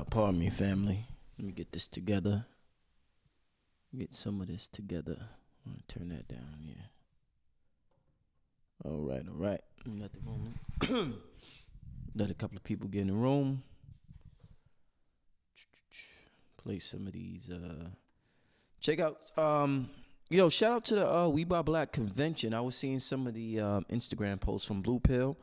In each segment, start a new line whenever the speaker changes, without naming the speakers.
Pardon me, family. Let me get this together. Get some of this together. I'm gonna turn that down. Yeah. All right. Let me let the room. Let a couple of people get in the room. Play some of these. Check out. Shout out to the We Buy Black convention. I was seeing some of the Instagram posts from Blue Pill,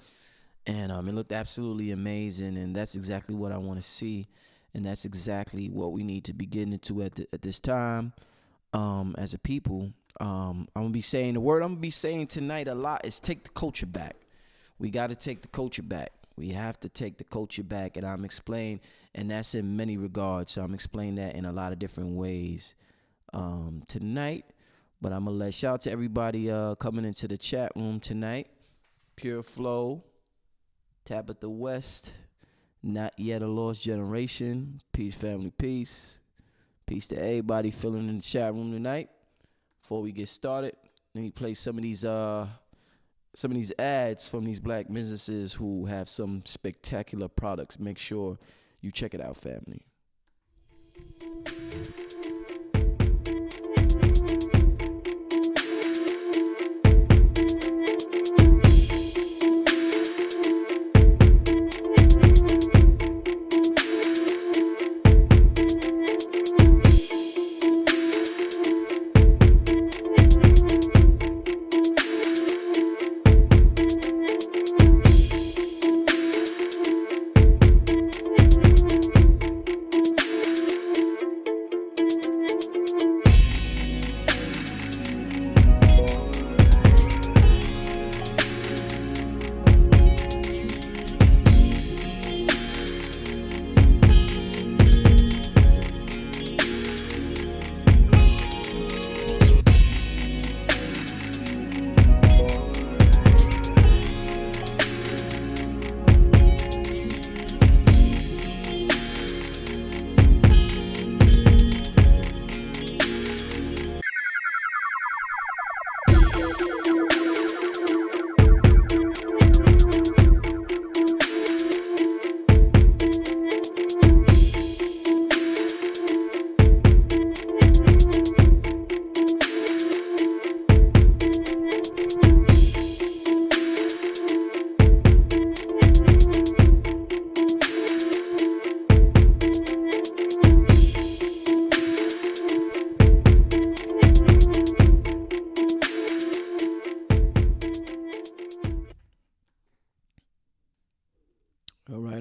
and it looked absolutely amazing. And that's exactly what I want to see, and that's exactly what we need to be getting into at this time, as a people. I'm gonna be saying the word I'm gonna be saying tonight a lot is take the culture back. We got to take the culture back. We have to take the culture back, and I'm explaining, and that's in many regards. So I'm explaining that in a lot of different ways tonight. But I'm gonna shout out to everybody coming into the chat room tonight. Pure Flow, Tabitha West, Not Yet a Lost Generation, Peace Family Peace, peace to everybody filling in the chat room tonight. Before we get started, let me play some of these ads from these black businesses who have some spectacular products. Make sure you check it out, family.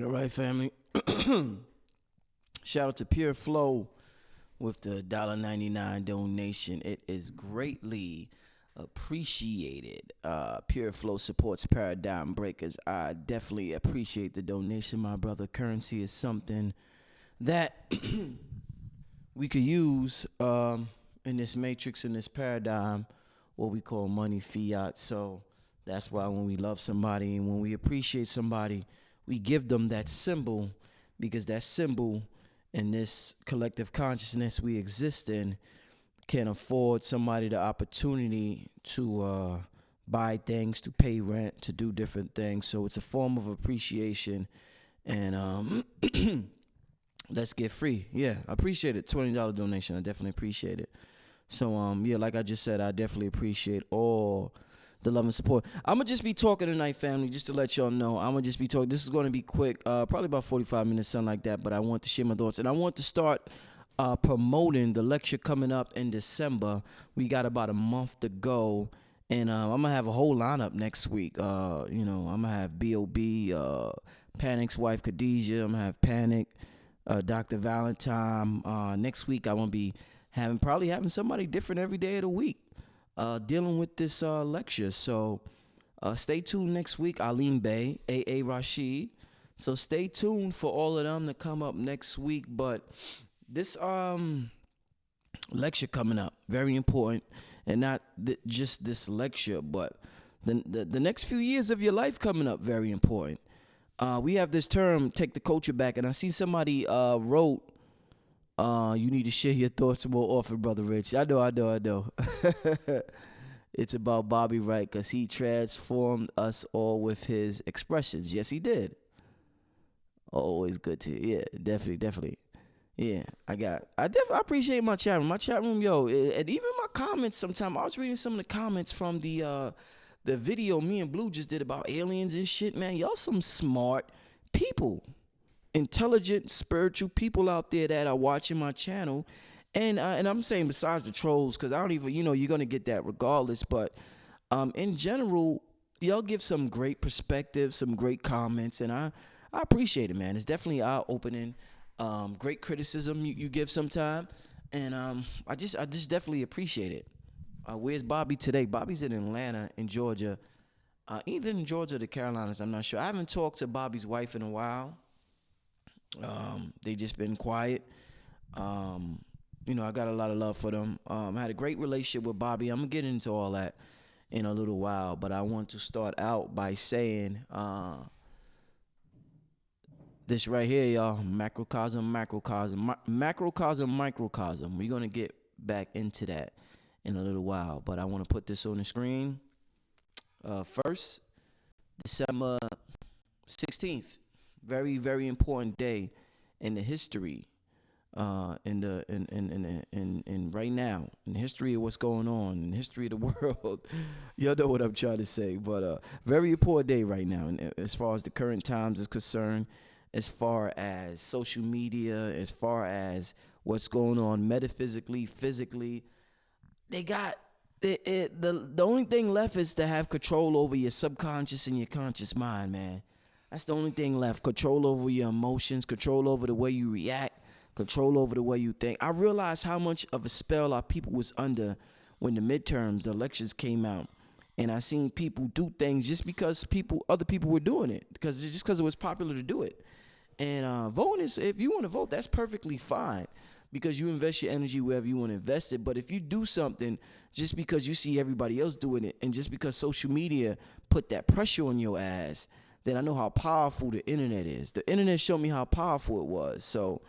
All right, family. Shout out to Pure Flow with the $1.99 donation. It is greatly appreciated. Pure Flow supports Paradigm Breakers. I definitely appreciate the donation, my brother. Currency is something that we could use in this matrix, in this paradigm, what we call money, fiat. So that's why when we love somebody and when we appreciate somebody, we give them that symbol, because that symbol in this collective consciousness we exist in can afford somebody the opportunity to buy things, to pay rent, to do different things. So it's a form of appreciation. And let's get free. Yeah, I appreciate it. $20 donation. I definitely appreciate it. So like I just said, I definitely appreciate all the love and support. I'm going to just be talking tonight, family, just to let y'all know. I'm going to just be talking. This is going to be quick, probably about 45 minutes, something like that, but I want to share my thoughts. And I want to start promoting the lecture coming up in December. We got about a month to go, and I'm going to have a whole lineup next week. I'm going to have B.O.B., Panic's wife, Khadijah. I'm going to have Panic, Dr. Valentine. Next week, I want to be probably having somebody different every day of the week. Dealing with this lecture. So stay tuned next week. Alim Bey, A.A. Rashid. So stay tuned for all of them to come up next week. But this lecture coming up, very important. And not just this lecture, but the next few years of your life coming up, very important. We have this term, take the culture back. And I see somebody wrote, you need to share your thoughts more often, Brother Rich. I know. It's about Bobby, right? Because he transformed us all with his expressions. Yes, he did. Always good to, yeah, definitely. Yeah, I appreciate my chat room. My chat room, yo, and even my comments. Sometimes I was reading some of the comments from the video me and Blue just did about aliens and shit. Man, y'all some smart people, intelligent, spiritual people out there that are watching my channel. And I'm saying besides the trolls, because I don't even, you're gonna get that regardless. But in general, y'all give some great perspective, some great comments, and I appreciate it, man. It's definitely eye opening. Great criticism you give sometime, and I just definitely appreciate it. Where's Bobby today? Bobby's in Atlanta, in Georgia, either in Georgia or the Carolinas. I'm not sure. I haven't talked to Bobby's wife in a while. They just been quiet. I got a lot of love for them. I had a great relationship with Bobby. I'm gonna get into all that in a little while, but I want to start out by saying this right here, y'all. Macrocosm, microcosm. We're gonna get back into that in a little while, but I want to put this on the screen. First, December 16th, very, very important day in the history, in right now, in the history of what's going on, in the history of the world. Y'all know what I'm trying to say, but very important day right now, and as far as the current times is concerned, as far as social media, as far as what's going on metaphysically, physically. They got the only thing left is to have control over your subconscious and your conscious mind, man. That's the only thing left. Control over your emotions, control over the way you react, control over the way you think. I realized how much of a spell our people was under when the midterms, the elections came out. And I seen people do things just because other people were doing it, because it was popular to do it. And voting is, if you want to vote, that's perfectly fine, because you invest your energy wherever you want to invest it. But if you do something just because you see everybody else doing it, and just because social media put that pressure on your ass, then I know how powerful the internet is. The internet showed me how powerful it was. So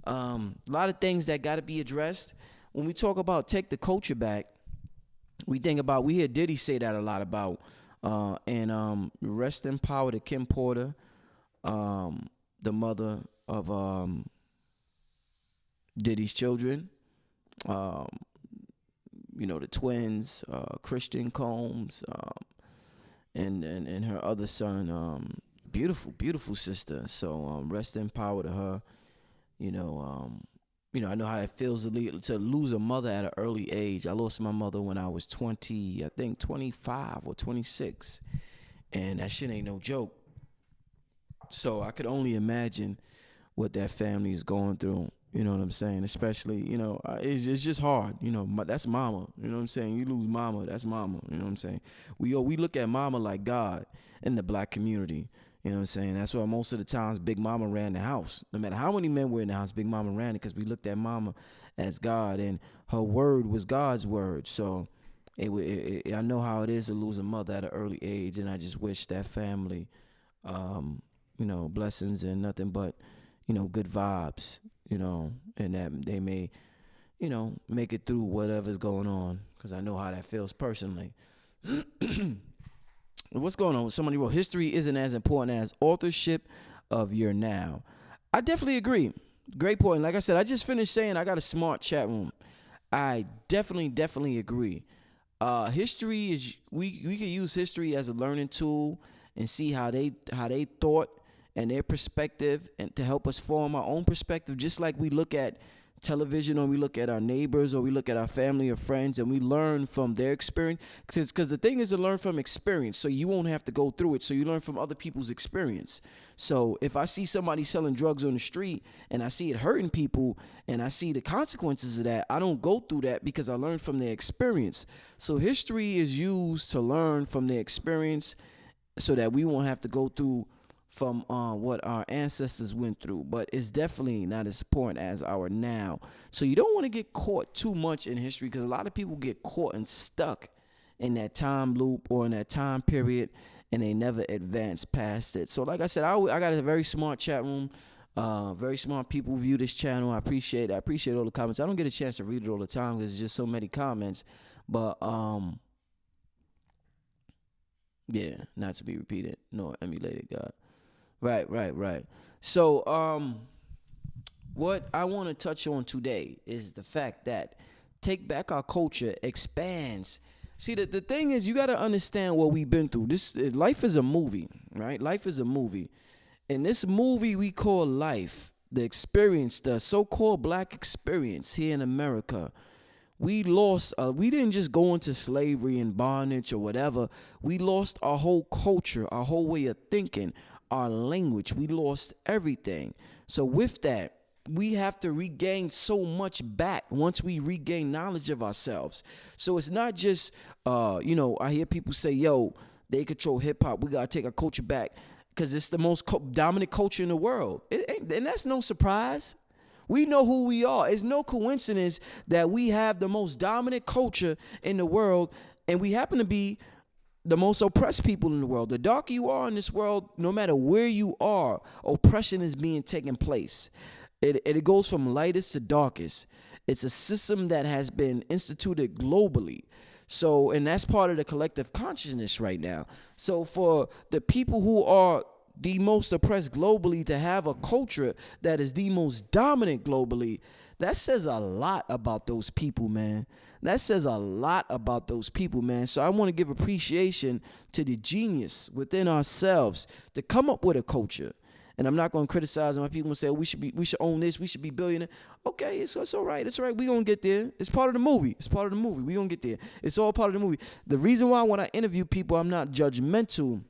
a lot of things that got to be addressed. When we talk about take the culture back, we hear Diddy say that a lot about, and rest in power to Kim Porter, the mother of Diddy's children, the twins, Christian Combs, and her other son, beautiful sister. So rest in power to her. I know how it feels to lose a mother at an early age. I lost my mother when I was 25 or 26, and that shit ain't no joke. So I could only imagine what that family is going through. You know what I'm saying? Especially, it's just hard. That's mama. You know what I'm saying? You lose mama, that's mama. You know what I'm saying? We look at mama like God in the black community. You know what I'm saying? That's why most of the times Big Mama ran the house. No matter how many men were in the house, Big Mama ran it, because we looked at mama as God, and her word was God's word. So I know how it is to lose a mother at an early age, and I just wish that family, blessings and nothing but, good vibes, and that they may, make it through whatever's going on, because I know how that feels personally. What's going on? Somebody wrote, history isn't as important as authorship of your now. I definitely agree. Great point. Like I said, I just finished saying I got a smart chat room. I definitely agree. History is, we can use history as a learning tool and see how they thought and their perspective, and to help us form our own perspective, just like we look at television, or we look at our neighbors, or we look at our family or friends, and we learn from their experience. Because the thing is to learn from experience, so you won't have to go through it. So you learn from other people's experience. So if I see somebody selling drugs on the street and I see it hurting people and I see the consequences of that, I don't go through that, because I learned from their experience. So history is used to learn from their experience, so that we won't have to go through from what our ancestors went through. But it's definitely not as important as our now. So you don't want to get caught too much in history, because a lot of people get caught and stuck in that time loop or in that time period, and they never advance past it. So like I said, I got a very smart chat room. Very smart people view this channel. I appreciate all the comments. I don't get a chance to read it all the time because there's just so many comments. But Yeah, not to be repeated nor emulated, God. Right. So, what I want to touch on today is the fact that take back our culture expands. See, the thing is, you got to understand what we've been through. This life is a movie, right? Life is a movie. In this movie we call life, the experience, the so-called black experience here in America, we lost. We didn't just go into slavery and bondage or whatever. We lost our whole culture, our whole way of thinking, our language. We lost everything. So with that, we have to regain so much back once we regain knowledge of ourselves. So it's not just, I hear people say, yo, they control hip hop. We got to take our culture back because it's the most dominant culture in the world. And that's no surprise. We know who we are. It's no coincidence that we have the most dominant culture in the world, and we happen to be the most oppressed people in the world. The darker you are in this world, no matter where you are, oppression is being taken place. It goes from lightest to darkest. It's a system that has been instituted globally. So, and that's part of the collective consciousness right now. So for the people who are the most oppressed globally to have a culture that is the most dominant globally, that says a lot about those people, man. That says a lot about those people, man. So I want to give appreciation to the genius within ourselves to come up with a culture. And I'm not going to criticize my people and say, we should own this, we should be billionaire. Okay, it's all right. It's all right. We're going to get there. It's part of the movie. We're going to get there. It's all part of the movie. The reason why when I interview people, I'm not judgmental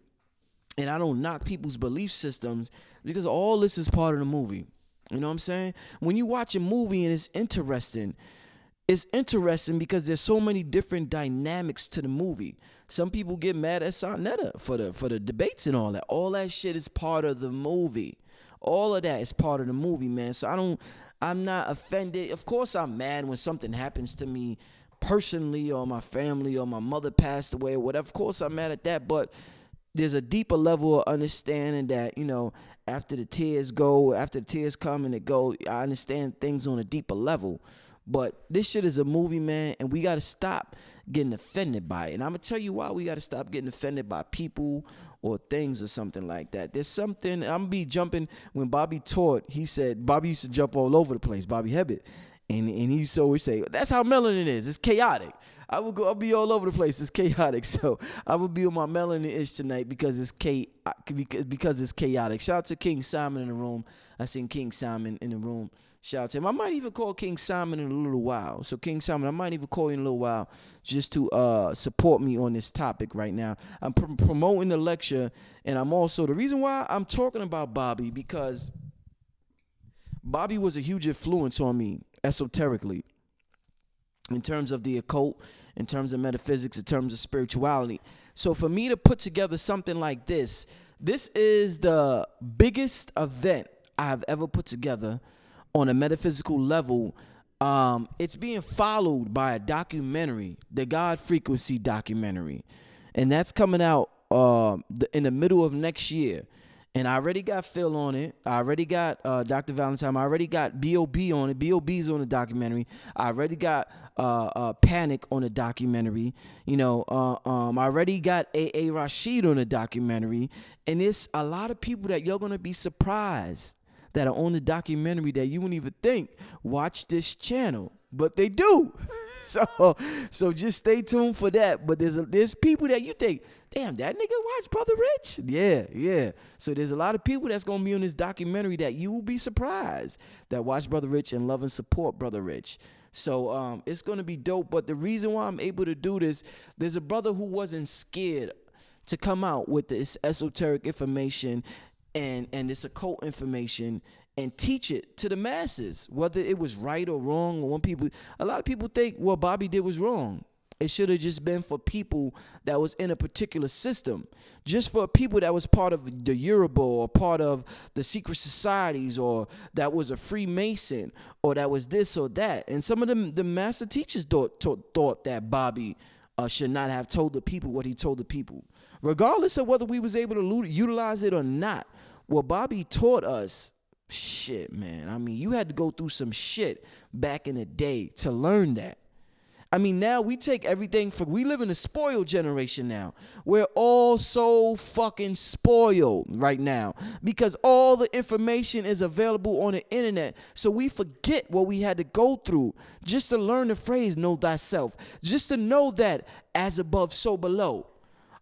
and I don't knock people's belief systems, because all this is part of the movie. You know what I'm saying? When you watch a movie and it's interesting because there's so many different dynamics to the movie. Some people get mad at Sonetta for the debates and all that. All that shit is part of the movie. All of that is part of the movie, man. So I'm not offended. Of course I'm mad when something happens to me personally, or my family, or my mother passed away or whatever. Of course I'm mad at that, but there's a deeper level of understanding that, after the tears come and it go, I understand things on a deeper level. But this shit is a movie, man, and we got to stop getting offended by it. And I'm going to tell you why we got to stop getting offended by people or things or something like that. There's something, I'm going to be jumping, when Bobby taught, he said, Bobby used to jump all over the place, Bobby Hemmitt. And he used to always say, that's how melanin is. It's chaotic. I'll be all over the place. It's chaotic. So I will be on my melanin itch tonight because it's chaotic. Shout out to King Simon in the room. I seen King Simon in the room. Shout out to him. I might even call King Simon in a little while. So King Simon, I might even call you in a little while just to support me on this topic right now. I'm promoting the lecture, and I'm also, the reason why I'm talking about Bobby, because Bobby was a huge influence on me esoterically, in terms of the occult, in terms of metaphysics, in terms of spirituality. So for me to put together something like this is the biggest event I have ever put together on a metaphysical level. It's being followed by a documentary, the God Frequency documentary, and that's coming out in the middle of next year. And I already got Phil on it. I already got Dr. Valentine. I already got B.O.B. on it. B.O.B.'s on the documentary. I already got Panic on the documentary. I already got A.A. Rashid on the documentary. And it's a lot of people that you're going to be surprised that are on the documentary that you wouldn't even think watch this channel. But they do. So just stay tuned for that. But there's people that you think, damn, that nigga watch Brother Rich? Yeah. So there's a lot of people that's going to be on this documentary that you will be surprised that watch Brother Rich and love and support Brother Rich. So it's going to be dope. But the reason why I'm able to do this, there's a brother who wasn't scared to come out with this esoteric information and this occult information and teach it to the masses, whether it was right or wrong. Or a lot of people think what Bobby did was wrong. It should have just been for people that was in a particular system, just for people that was part of the Yoruba or part of the secret societies, or that was a Freemason, or that was this or that. And some of them, the master teachers thought that Bobby should not have told the people what he told the people, regardless of whether we was able to utilize it or not. What Bobby taught us, shit, man. I mean, you had to go through some shit back in the day to learn that. I mean, now we take everything we live in a spoiled generation now. We're all so fucking spoiled right now because all the information is available on the internet. So we forget what we had to go through just to learn the phrase, know thyself, just to know that as above, so below.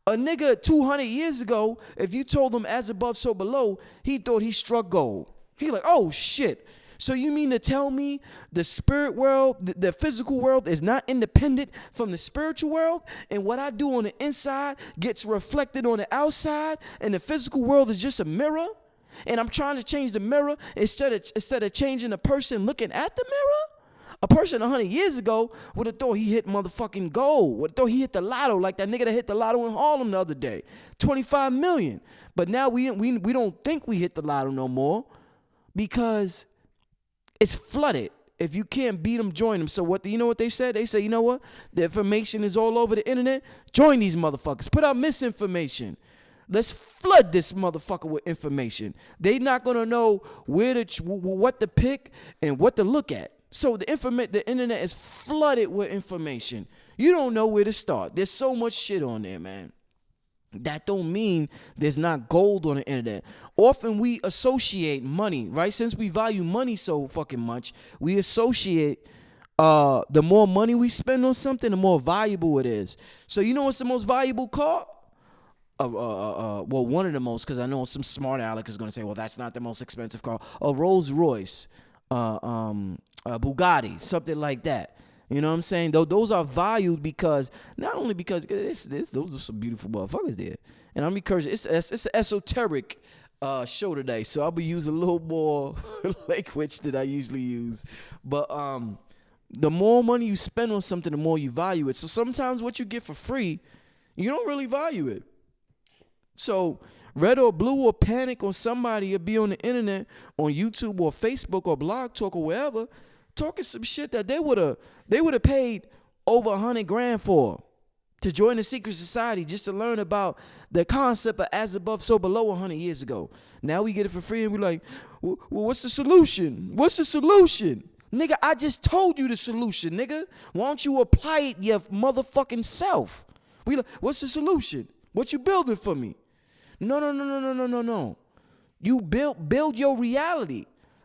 A nigga 200 years ago, if you told him as above, so below, he thought he struck gold. He like, oh shit. So you mean to tell me the spirit world, the physical world is not independent from the spiritual world? And what I do on the inside gets reflected on the outside, and the physical world is just a mirror? And I'm trying to change the mirror instead of changing the person looking at the mirror? A person 100 years ago would have thought he hit motherfucking gold. Would have thought he hit the lotto like that nigga that hit the lotto in Harlem the other day. 25 million. But now we don't think we hit the lotto no more because it's flooded. If you can't beat them, join them. So you know what they said? They say, you know what? The information is all over the internet. Join these motherfuckers. Put out misinformation. Let's flood this motherfucker with information. They not gonna know what to pick and what to look at. So the internet is flooded with information. You don't know where to start. There's so much shit on there, man. That don't mean there's not gold on the internet. Often we associate money, right? Since we value money so fucking much, we associate the more money we spend on something, the more valuable it is. So you know what's the most valuable car? Well, one of the most, because I know some smart aleck is going to say, well, that's not the most expensive car. A Rolls Royce, Bugatti, something like that. You know what I'm saying? Those are valued because, not only because those are some beautiful motherfuckers there. And I'm encouraging, it's an esoteric show today, so I'll be using a little more language than I usually use. But the more money you spend on something, the more you value it. So sometimes what you get for free, you don't really value it. So red or blue or panic on somebody or be on the internet, on YouTube or Facebook or Blog Talk or wherever, talking some shit that they would have paid over $100,000 for, to join the secret society just to learn about the concept of as above, so below 100 years ago. Now we get it for free and we're like, well, what's the solution? What's the solution? Nigga, I just told you the solution, nigga. Why don't you apply it your motherfucking self? We like, what's the solution? What you building for me? No. You build your reality.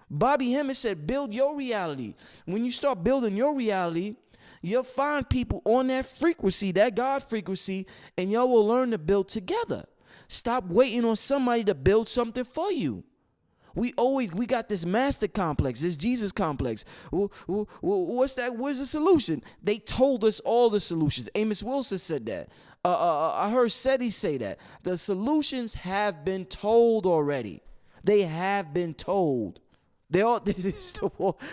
Bobby Hemmitt said, build your reality. When you start building your reality, you'll find people on that frequency, that God frequency, and y'all will learn to build together. Stop waiting on somebody to build something for you. We got this master complex, this Jesus complex. What's that? Where's the solution? They told us all the solutions. Amos Wilson said that. I heard Seti say that. The solutions have been told already. They have been told. There's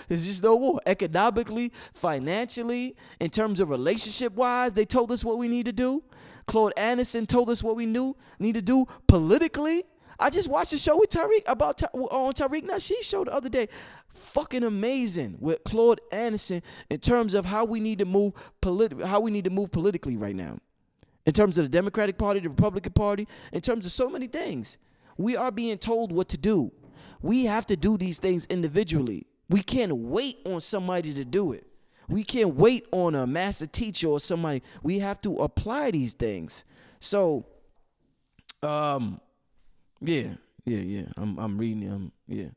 just no war. Economically, financially, in terms of relationship-wise, they told us what we need to do. Claude Anderson told us what we need to do politically. I just watched a show with Tariq on Tariq Nasheed's show the other day. Fucking amazing with Claude Anderson in terms of how we need to move politically right now. In terms of the Democratic Party, the Republican Party, in terms of so many things. We are being told what to do. We have to do these things individually. We can't wait on somebody to do it. We can't wait on a master teacher or somebody. We have to apply these things. So, I'm reading them. Yeah.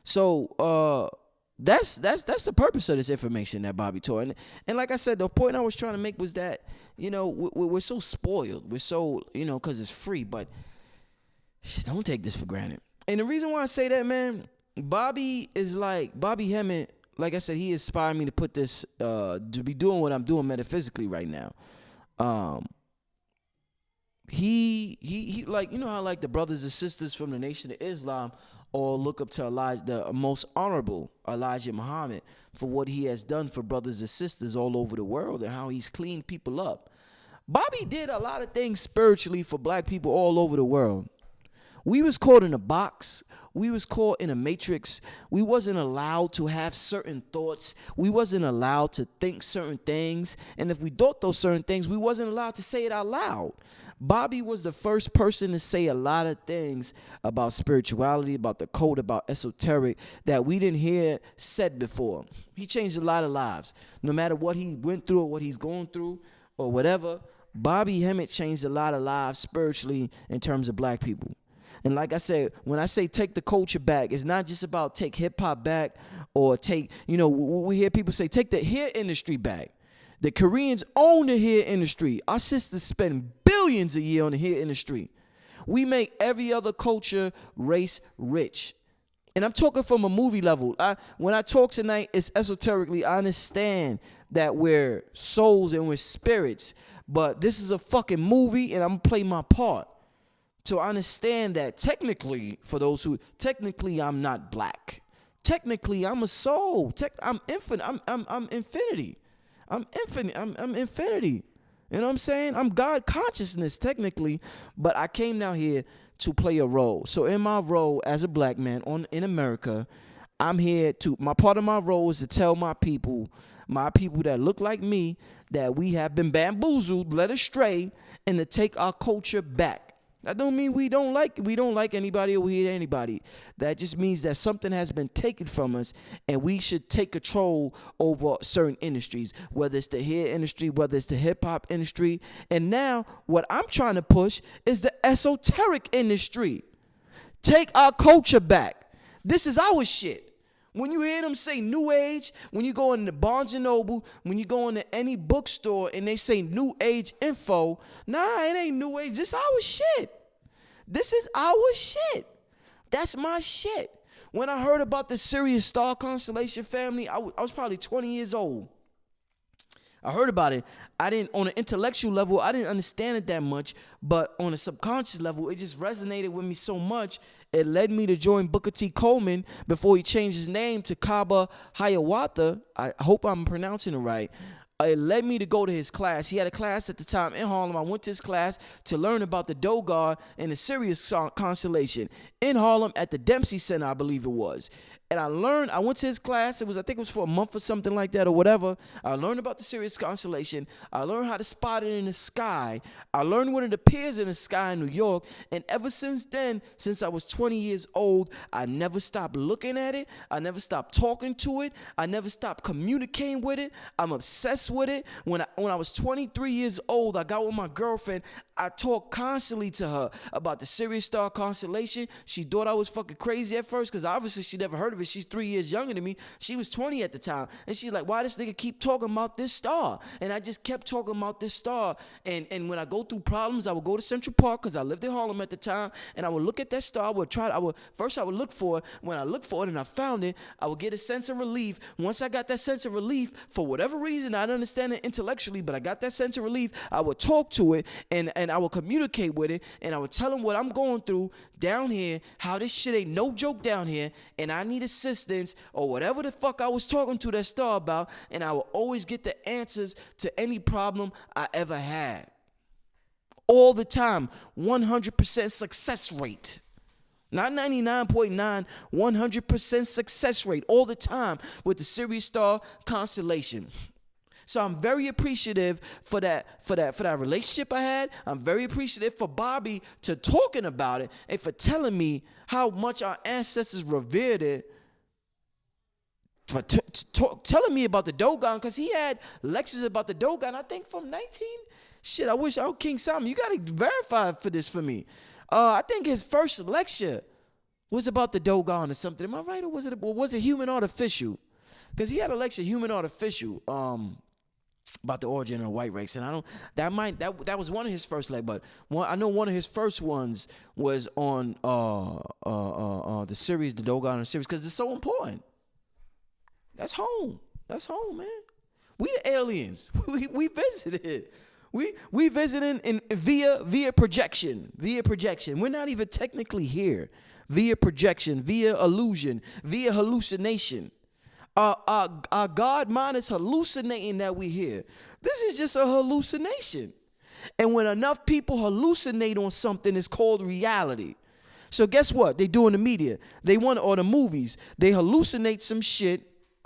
So, that's the purpose of this information that Bobby taught. And like I said, the point I was trying to make was that, we're so spoiled. We're so, because it's free, but don't take this for granted. And the reason why I say that, man, Bobby Hemmitt, like I said, he inspired me to put this, to be doing what I'm doing metaphysically right now. He like, how like the brothers and sisters from the Nation of Islam all look up to Elijah, the most honorable Elijah Muhammad, for what he has done for brothers and sisters all over the world and how he's cleaned people up. Bobby did a lot of things spiritually for black people all over the world. We was caught in a box. We was caught in a matrix. We wasn't allowed to have certain thoughts. We wasn't allowed to think certain things. And if we thought those certain things, we wasn't allowed to say it out loud. Bobby was the first person to say a lot of things about spirituality, about the code, about esoteric that we didn't hear said before. He changed a lot of lives. No matter what he went through or what he's going through or whatever, Bobby Hemmitt changed a lot of lives spiritually in terms of black people. And like I said, when I say take the culture back, it's not just about take hip-hop back or take, we hear people say take the hair industry back. The Koreans own the hair industry. Our sisters spend billions a year on the hair industry. We make every other culture race rich. And I'm talking from a movie level. When I talk tonight, it's esoterically. I understand that we're souls and we're spirits. But this is a fucking movie, and I'm going to play my part. So I understand that technically, technically I'm not black. Technically, I'm a soul. I'm infinite. I'm infinity. I'm infinite. I'm infinity. You know what I'm saying? I'm God consciousness technically, but I came down here to play a role. So in my role as a black man in America, I'm here my part of my role is to tell my people that look like me, that we have been bamboozled, led astray, and to take our culture back. That don't mean we don't like anybody or we hate anybody. That just means that something has been taken from us, and we should take control over certain industries, whether it's the hair industry, whether it's the hip-hop industry. And now what I'm trying to push is the esoteric industry. Take our culture back. This is our shit. When you hear them say New Age, when you go into Barnes & Noble, when you go into any bookstore and they say New Age info, nah, it ain't New Age. This is our shit. This is our shit. That's my shit. When I heard about the Sirius Star Constellation family, I was probably 20 years old. I heard about it. On an intellectual level, I didn't understand it that much, but on a subconscious level, it just resonated with me so much. It led me to join Booker T. Coleman before he changed his name to Kaba Hiawatha. I hope I'm pronouncing it right. It led me to go to his class. He had a class at the time in Harlem. I went to his class to learn about the Dogon and the Sirius constellation in Harlem at the Dempsey Center, I believe it was. And I went to his class. I think it was for a month or something like that or whatever. I learned about the Sirius constellation. I learned how to spot it in the sky. I learned when it appears in the sky in New York. And ever since then, since I was 20 years old, I never stopped looking at it. I never stopped talking to it. I never stopped communicating with it. I'm obsessed with it. When I was 23 years old, I got with my girlfriend. I talked constantly to her about the Sirius Star constellation. She thought I was fucking crazy at first because obviously she never heard of it. She's 3 years younger than me. She was 20 at the time. And she's like, why this nigga keep talking about this star? And I just kept talking about this star. And when I go through problems, I would go to Central Park because I lived in Harlem at the time. And I would look at that star. First I would look for it. When I looked for it and I found it, I would get a sense of relief. Once I got that sense of relief, for whatever reason, I didn't understand it intellectually, but I got that sense of relief. I would talk to it and I would communicate with it. And I would tell them what I'm going through down here, how this shit ain't no joke down here. And I need assistance or whatever the fuck I was talking to that star about, and I will always get the answers to any problem I ever had. All the time, 100% success rate. Not 99.9, 100% success rate all the time with the Sirius Star constellation. So I'm very appreciative for that relationship I had. I'm very appreciative for Bobby to talking about it and for telling me how much our ancestors revered it. For telling me about the Dogon, because he had lectures about the Dogon, I think from 19. Shit, I wish King Simon, you gotta verify for this for me. I think his first lecture was about the Dogon or something. Am I right, or was it Human Artificial? Because he had a lecture, Human Artificial, about the origin of the white race, and that was one of his first lectures. But I know one of his first ones was on the series, the Dogon series, because it's so important. That's home. That's home, man. We the aliens. We visited. We visited in via projection. Via projection. We're not even technically here. Via projection, via illusion, via hallucination. Our God mind is hallucinating that we hear. This is just a hallucination. And when enough people hallucinate on something, it's called reality. So guess what? They do in the media. Or the movies. They hallucinate some shit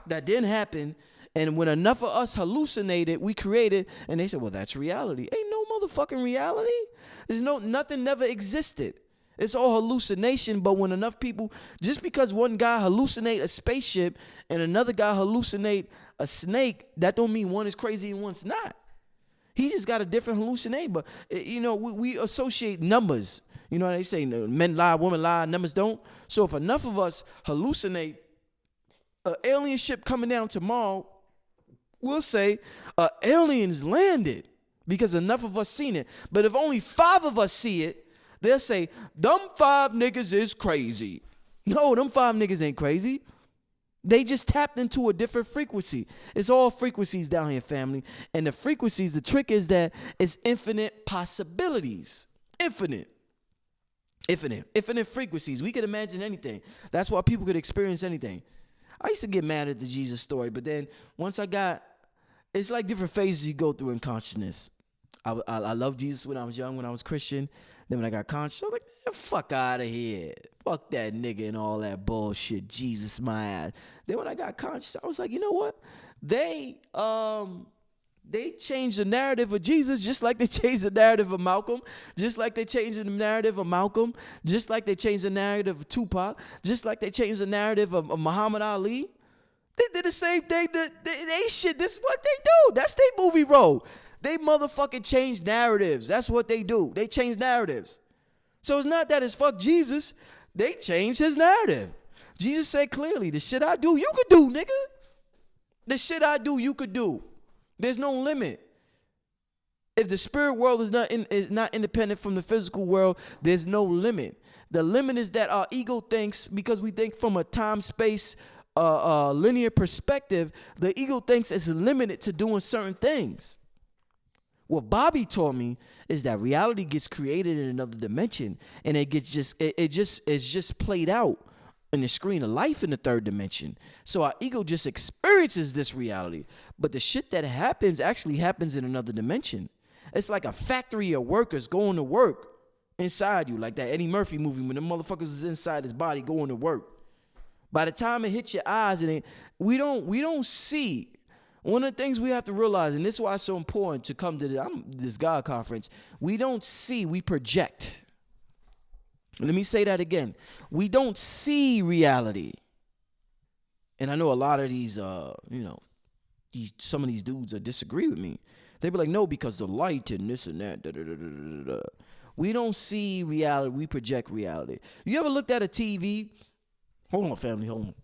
that didn't happen. And when enough of us hallucinated, we created, and they said, well, that's reality. Ain't no motherfucking reality. Nothing never existed. It's all hallucination. But when enough people, just because one guy hallucinate a spaceship and another guy hallucinate a snake, that don't mean one is crazy and one's not. He just got a different hallucinate. But we associate numbers. You know what they say, men lie, women lie, numbers don't. So if enough of us hallucinate an alien ship coming down tomorrow, we'll say aliens landed because enough of us seen it. But if only 5 of us see it, they'll say, them 5 niggas is crazy. No, them 5 niggas ain't crazy. They just tapped into a different frequency. It's all frequencies down here, family. And the frequencies, the trick is that it's infinite possibilities. Infinite frequencies. We could imagine anything. That's why people could experience anything. I used to get mad at the Jesus story, but then once it's like different phases you go through in consciousness. I loved Jesus when I was young, when I was Christian. Then when I got conscious, I was like, man, fuck out of here. Fuck that nigga and all that bullshit. Jesus, my ass. Then when I got conscious, I was like, you know what? They changed the narrative of Jesus just like they changed the narrative of Malcolm, just like they changed the narrative of Malcolm, just like they changed the narrative of Tupac, just like they changed the narrative of Muhammad Ali. They did the same thing. They shit. This is what they do. That's their movie role. They motherfucking change narratives. That's what they do. They change narratives. So it's not that it's fuck Jesus. They changed his narrative. Jesus said clearly, the shit I do, you could do, nigga. The shit I do, you could do. There's no limit. If the spirit world is not independent from the physical world, there's no limit. The limit is that our ego thinks, because we think from a time-space linear perspective, the ego thinks it's limited to doing certain things. What Bobby taught me is that reality gets created in another dimension, and it's just played out in the screen of life in the 3rd dimension. So our ego just experiences this reality, but the shit that happens actually happens in another dimension. It's like a factory of workers going to work inside you, like that Eddie Murphy movie when the motherfuckers was inside his body going to work. By the time it hits your eyes, we don't see. One of the things we have to realize, and this is why it's so important to come to this God conference, we don't see, we project. Let me say that again. We don't see reality. And I know a lot of these, some of these dudes disagree with me. They be like, no, because the light and this and that. Da, da, da, da, da, da. We don't see reality. We project reality. You ever looked at a TV? Hold on, family. Hold on.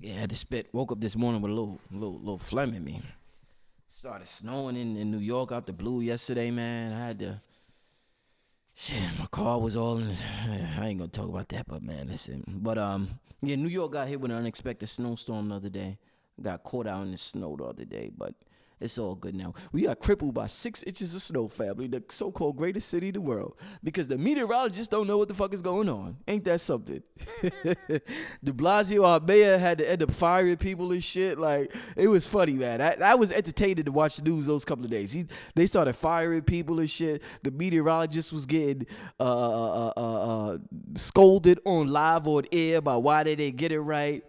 Yeah, I had to spit. Woke up this morning with a little phlegm in me. Started snowing in New York out the blue yesterday, man. I had to. Shit, my car was all in. I ain't gonna talk about that, but man, listen. But yeah, New York got hit with an unexpected snowstorm the other day. Got caught out in the snow the other day, but it's all good now. We got crippled by 6 inches of snow, family, the so-called greatest city in the world, because the meteorologists don't know what the fuck is going on. Ain't that something? De Blasio, our mayor, had to end up firing people and shit. Like, it was funny, man. I was entertained to watch the news those couple of days. They started firing people and shit. The meteorologist was getting scolded on live on air about why they didn't get it right.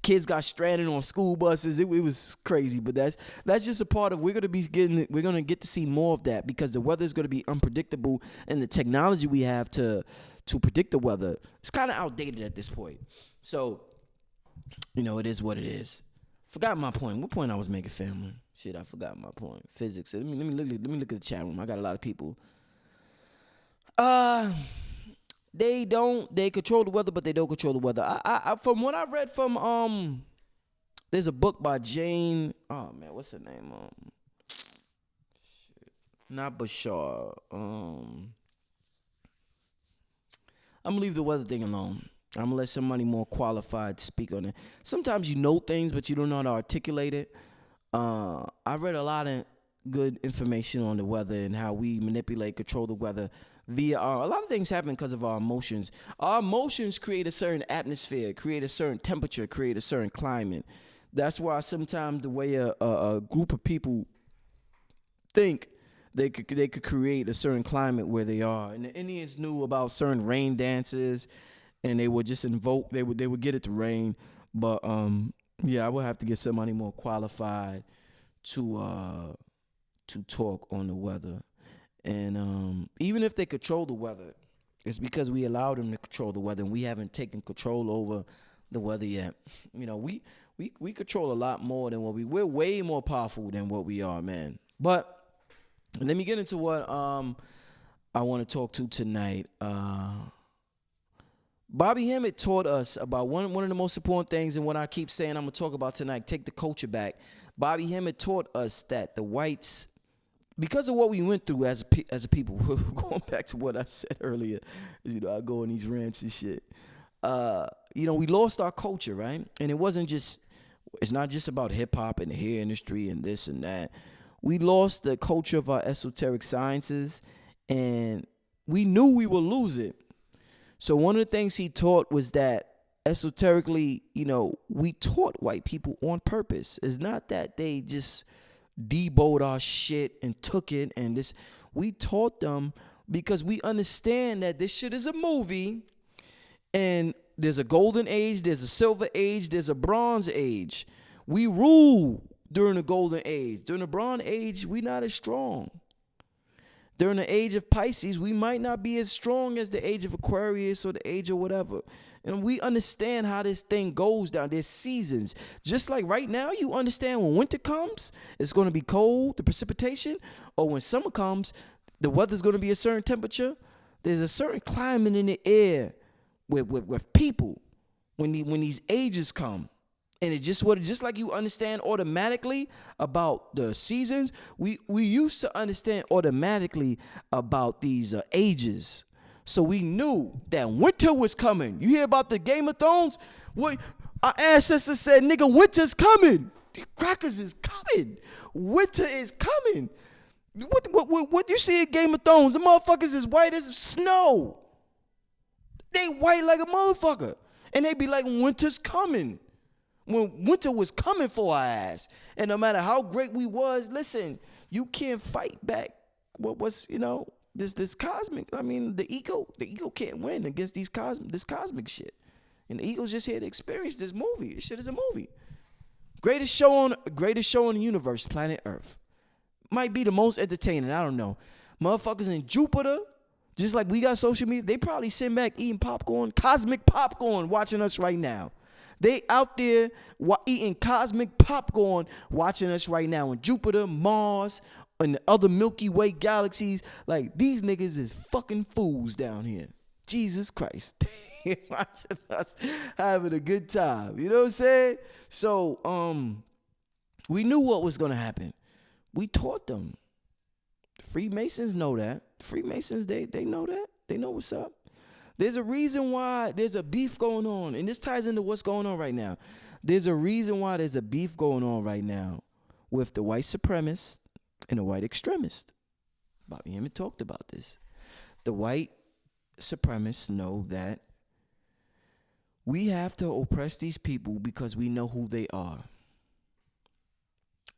Kids got stranded on school buses. It was crazy, but that's just a part of. We're gonna get to see more of that, because the weather is gonna be unpredictable, and the technology we have to predict the weather, it's kind of outdated at this point. So, it is what it is. Forgot my point. What point I was making, family? Shit, I forgot my point. Physics. Let me look at the chat room. I got a lot of people. They control the weather, but they don't control the weather. I from what I read from there's a book by Jane. Oh man, what's her name? Not Bashar. I'm gonna leave the weather thing alone. I'm gonna let somebody more qualified speak on it. Sometimes you know things, but you don't know how to articulate it. I read a lot of good information on the weather and how we manipulate, control the weather via a lot of things happen because of our emotions. Our emotions create a certain atmosphere, create a certain temperature, create a certain climate. That's why sometimes the way a group of people think they could create a certain climate where they are. And the Indians knew about certain rain dances, and they would just invoke. They would get it to rain. But yeah, I would have to get somebody more qualified to talk on the weather. And even if they control the weather, it's because we allowed them to control the weather, and we haven't taken control over the weather yet. You know, we control a lot more than we're way more powerful than what we are, man. But let me get into what I want to talk to tonight. Bobby Hemmitt taught us about one of the most important things, and what I keep saying I'm going to talk about tonight, take the culture back. Bobby Hemmitt taught us that the whites, because of what we went through as a people, going back to what I said earlier, you know, I go on these rants and shit. You know, we lost our culture, right? And it's not just about hip hop and the hair industry and this and that. We lost the culture of our esoteric sciences, and we knew we would lose it. So one of the things he taught was that esoterically, you know, we taught white people on purpose. It's not that they just deboed our shit and took it and this. We taught them because we understand that this shit is a movie, and there's a golden age, there's a silver age, there's a bronze age. We rule during the golden age. During the bronze age, we not as strong. During the age of Pisces, we might not be as strong as the age of Aquarius or the age of whatever. And we understand how this thing goes down. There's seasons. Just like right now, you understand when winter comes, it's going to be cold, the precipitation. Or when summer comes, the weather's going to be a certain temperature. There's a certain climate in the air with people when these ages come. And it's just like you understand automatically about the seasons, we used to understand automatically about these ages. So we knew that winter was coming. You hear about the Game of Thrones? What our ancestors said, nigga, winter's coming. The crackers is coming. Winter is coming. What you see in Game of Thrones? The motherfuckers is white as snow. They white like a motherfucker. And they be like, winter's coming. When winter was coming for our ass. And no matter how great we was, listen, you can't fight back what was, you know, this cosmic. I mean, the ego can't win against this cosmic shit. And the ego's just here to experience this movie. This shit is a movie. Greatest show in the universe, planet Earth. Might be the most entertaining. I don't know. Motherfuckers in Jupiter, just like we got social media, they probably sitting back eating popcorn, cosmic popcorn, watching us right now. They out there eating cosmic popcorn, watching us right now in Jupiter, Mars, and the other Milky Way galaxies. Like, these niggas is fucking fools down here. Jesus Christ. Watching us having a good time. You know what I'm saying? So, we knew what was going to happen. We taught them. The Freemasons know that. The Freemasons, they know that. They know what's up. There's a reason why there's a beef going on. And this ties into what's going on right now. There's a reason why there's a beef going on right now with the white supremacist and the white extremist. Bobby Hemmitt talked about this. The white supremacists know that we have to oppress these people because we know who they are.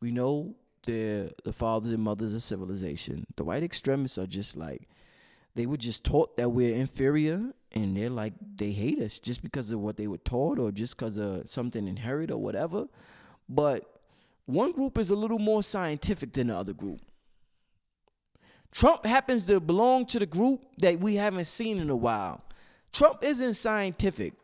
We know they're the fathers and mothers of civilization. The white extremists are just like, they were just taught that we're inferior, and they're like, they hate us just because of what they were taught or just because of something inherited or whatever. But one group is a little more scientific than the other group. Trump happens to belong to the group that we haven't seen in a while. Trump isn't scientific.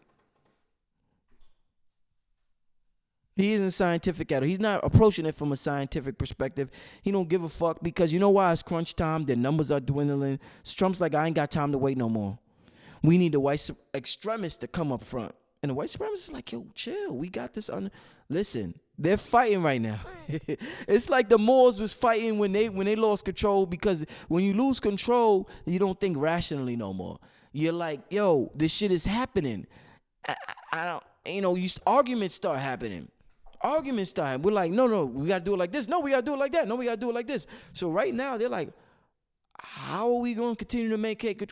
He isn't scientific at all. He's not approaching it from a scientific perspective. He don't give a fuck because you know why? It's crunch time. Their numbers are dwindling. So Trump's like, I ain't got time to wait no more. We need the white extremists to come up front. And the white supremacists is like, yo, chill. We got this under. Listen, they're fighting right now. It's like the Moors was fighting when they lost control, because when you lose control, you don't think rationally no more. You're like, yo, this shit is happening. I don't, you know, arguments start happening. We're like, no, we got to do it like this. No, we got to do it like that. No, we got to do it like this. So right now, they're like, how are we going to continue to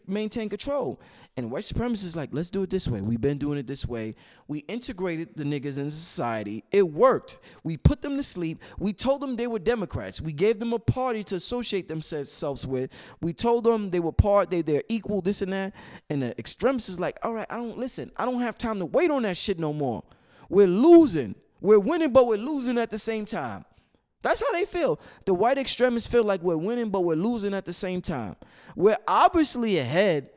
maintain control? And white supremacists like, let's do it this way. We've been doing it this way. We integrated the niggas into society. It worked. We put them to sleep. We told them they were Democrats. We gave them a party to associate themselves with. We told them they were they're equal, this and that. And the extremists is like, all right, I don't have time to wait on that shit no more. We're losing. We're winning, but we're losing at the same time. That's how they feel. The white extremists feel like we're winning, but we're losing at the same time. We're obviously ahead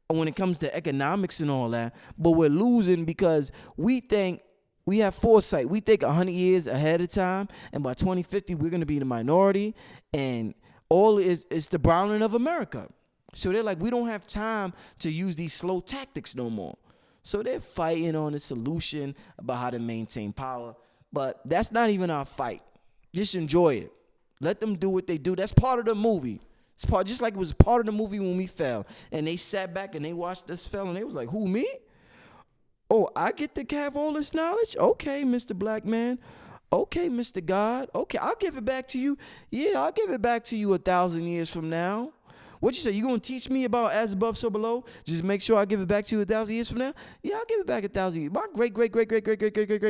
when it comes to economics and all that, but we're losing because we think we have foresight. We think 100 years ahead of time, and by 2050, we're going to be the minority, and all is the browning of America. So they're like, we don't have time to use these slow tactics no more. So they're fighting on a solution about how to maintain power, but that's not even our fight. Just enjoy it. Let them do what they do. That's part of the movie. It's part, just like it was part of the movie when we fell. And they sat back and they watched us fell and they was like, who, me? Oh, I get to have all this knowledge? Okay, Mr. Black Man. Okay, Mr. God. Okay, I'll give it back to you. Yeah, I'll give it back to you 1,000 years from now. What you say? You gonna teach me about as above, so below? Just make sure I give it back to you 1,000 years from now. Yeah, I'll give it back 1,000 years. My great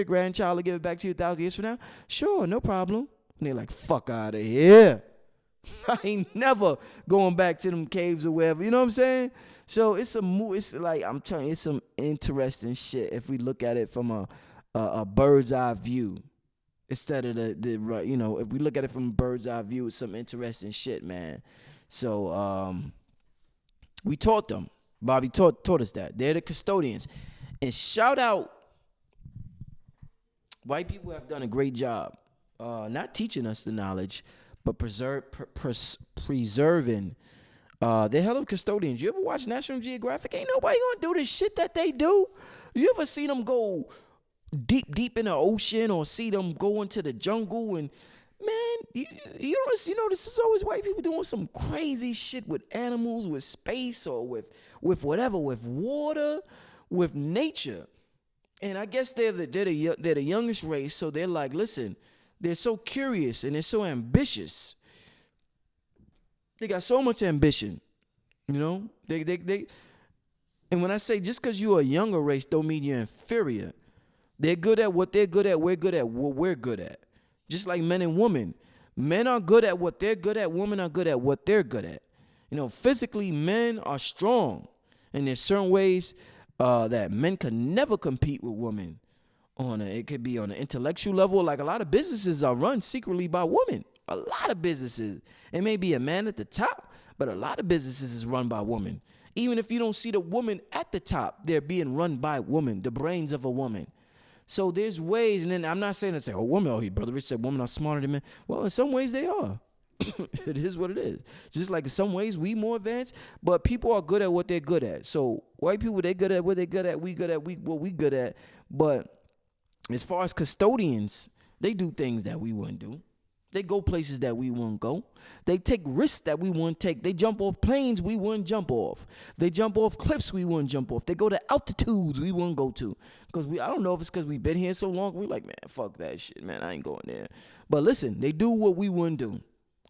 grandchild will give it back to you 1,000 years from now. Sure, no problem. And they're like, fuck out of here. I ain't never going back to them caves or wherever. You know what I'm saying? So it's like I'm telling you, it's some interesting shit if we look at it from a bird's eye view. Instead of the you know, if we look at it from a bird's eye view, it's some interesting shit, man. So we taught them. Bobby taught us that. They're the custodians. And shout out, white people have done a great job. Not teaching us the knowledge, but preserving. They're hell of custodians. You ever watch National Geographic? Ain't nobody gonna do the shit that they do. You ever see them go deep in the ocean or see them go into the jungle and man, you notice it's always white people doing some crazy shit with animals, with space, or with whatever, with water, with nature. And I guess they're the youngest race, so they're like, listen, they're so curious and they're so ambitious. They got so much ambition, you know. They and when I say just because you're a younger race, don't mean you're inferior. They're good at what they're good at. We're good at what we're good at. Just like men and women. Men are good at what they're good at. Women are good at what they're good at. You know, physically, men are strong. And there's certain ways that men can never compete with women. It could be on an intellectual level. Like a lot of businesses are run secretly by women. A lot of businesses. It may be a man at the top, but a lot of businesses is run by women. Even if you don't see the woman at the top, they're being run by women, the brains of a woman. So there's ways, and then I'm not saying to say, Brother Rich said women are smarter than men. Well, in some ways they are. It is what it is. Just like in some ways we more advanced, but people are good at what they're good at. So white people, they're good at what they're good at. We good at what we good at. But as far as custodians, they do things that we wouldn't do. They go places that we wouldn't go. They take risks that we wouldn't take. They jump off planes we wouldn't jump off. They jump off cliffs we wouldn't jump off. They go to altitudes we wouldn't go to. Because I don't know if it's because we've been here so long. We're like, man, fuck that shit, man. I ain't going there. But listen, they do what we wouldn't do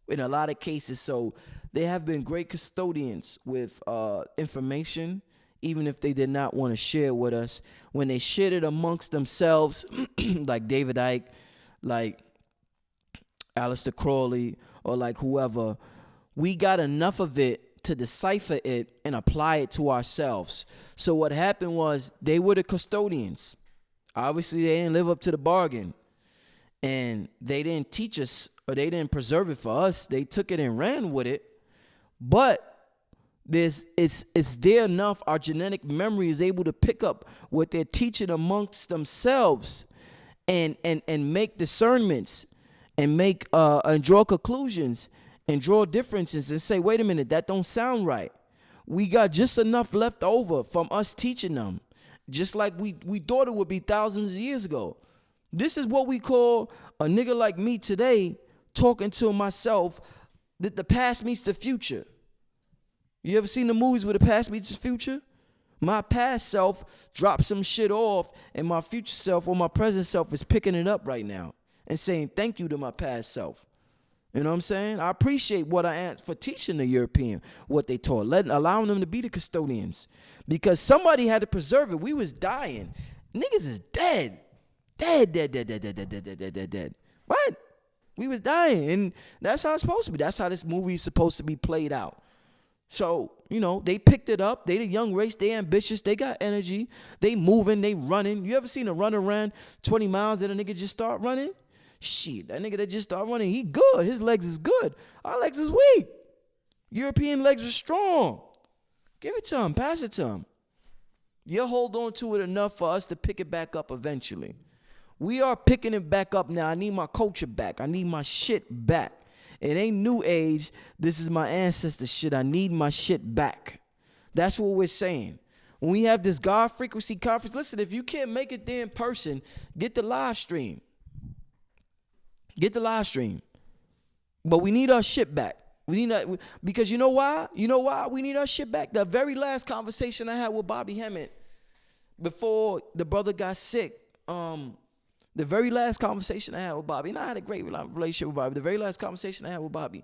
in a lot of cases. So they have been great custodians with information, even if they did not want to share with us. When they shared it amongst themselves, like David Icke, like Aleister Crowley, or like whoever, we got enough of it to decipher it and apply it to ourselves. So what happened was they were the custodians. Obviously, they didn't live up to the bargain. And they didn't teach us, or they didn't preserve it for us. They took it and ran with it. But it's there enough. Our genetic memory is able to pick up what they're teaching amongst themselves and make discernments. And make and draw conclusions and draw differences and say, wait a minute, that don't sound right. We got just enough left over from us teaching them, just like we thought it would be thousands of years ago. This is what we call a nigga like me today talking to myself that the past meets the future. You ever seen the movies where the past meets the future? My past self dropped some shit off, and my future self or my present self is picking it up right now and saying thank you to my past self. You know what I'm saying? I appreciate what I asked for teaching the European what they taught, allowing them to be the custodians, because somebody had to preserve it. We was dying. Niggas is dead. Dead. What? We was dying, and that's how it's supposed to be. That's how this movie is supposed to be played out. So, they picked it up. They the young race. They ambitious. They got energy. They moving. They running. You ever seen a runner run 20 miles that a nigga just start running? Shit, that nigga that just start running, he good. His legs is good. Our legs is weak. European legs are strong. Give it to him. Pass it to him. You'll hold on to it enough for us to pick it back up eventually. We are picking it back up now. I need my culture back. I need my shit back. It ain't new age. This is my ancestor shit. I need my shit back. That's what we're saying. When we have this God Frequency Conference, listen, if you can't make it there in person, get the live stream. Get the live stream. But we need our shit back. We need because you know why? You know why we need our shit back? The very last conversation I had with Bobby Hemmitt before the brother got sick, the very last conversation I had with Bobby, and I had a great relationship with Bobby. The very last conversation I had with Bobby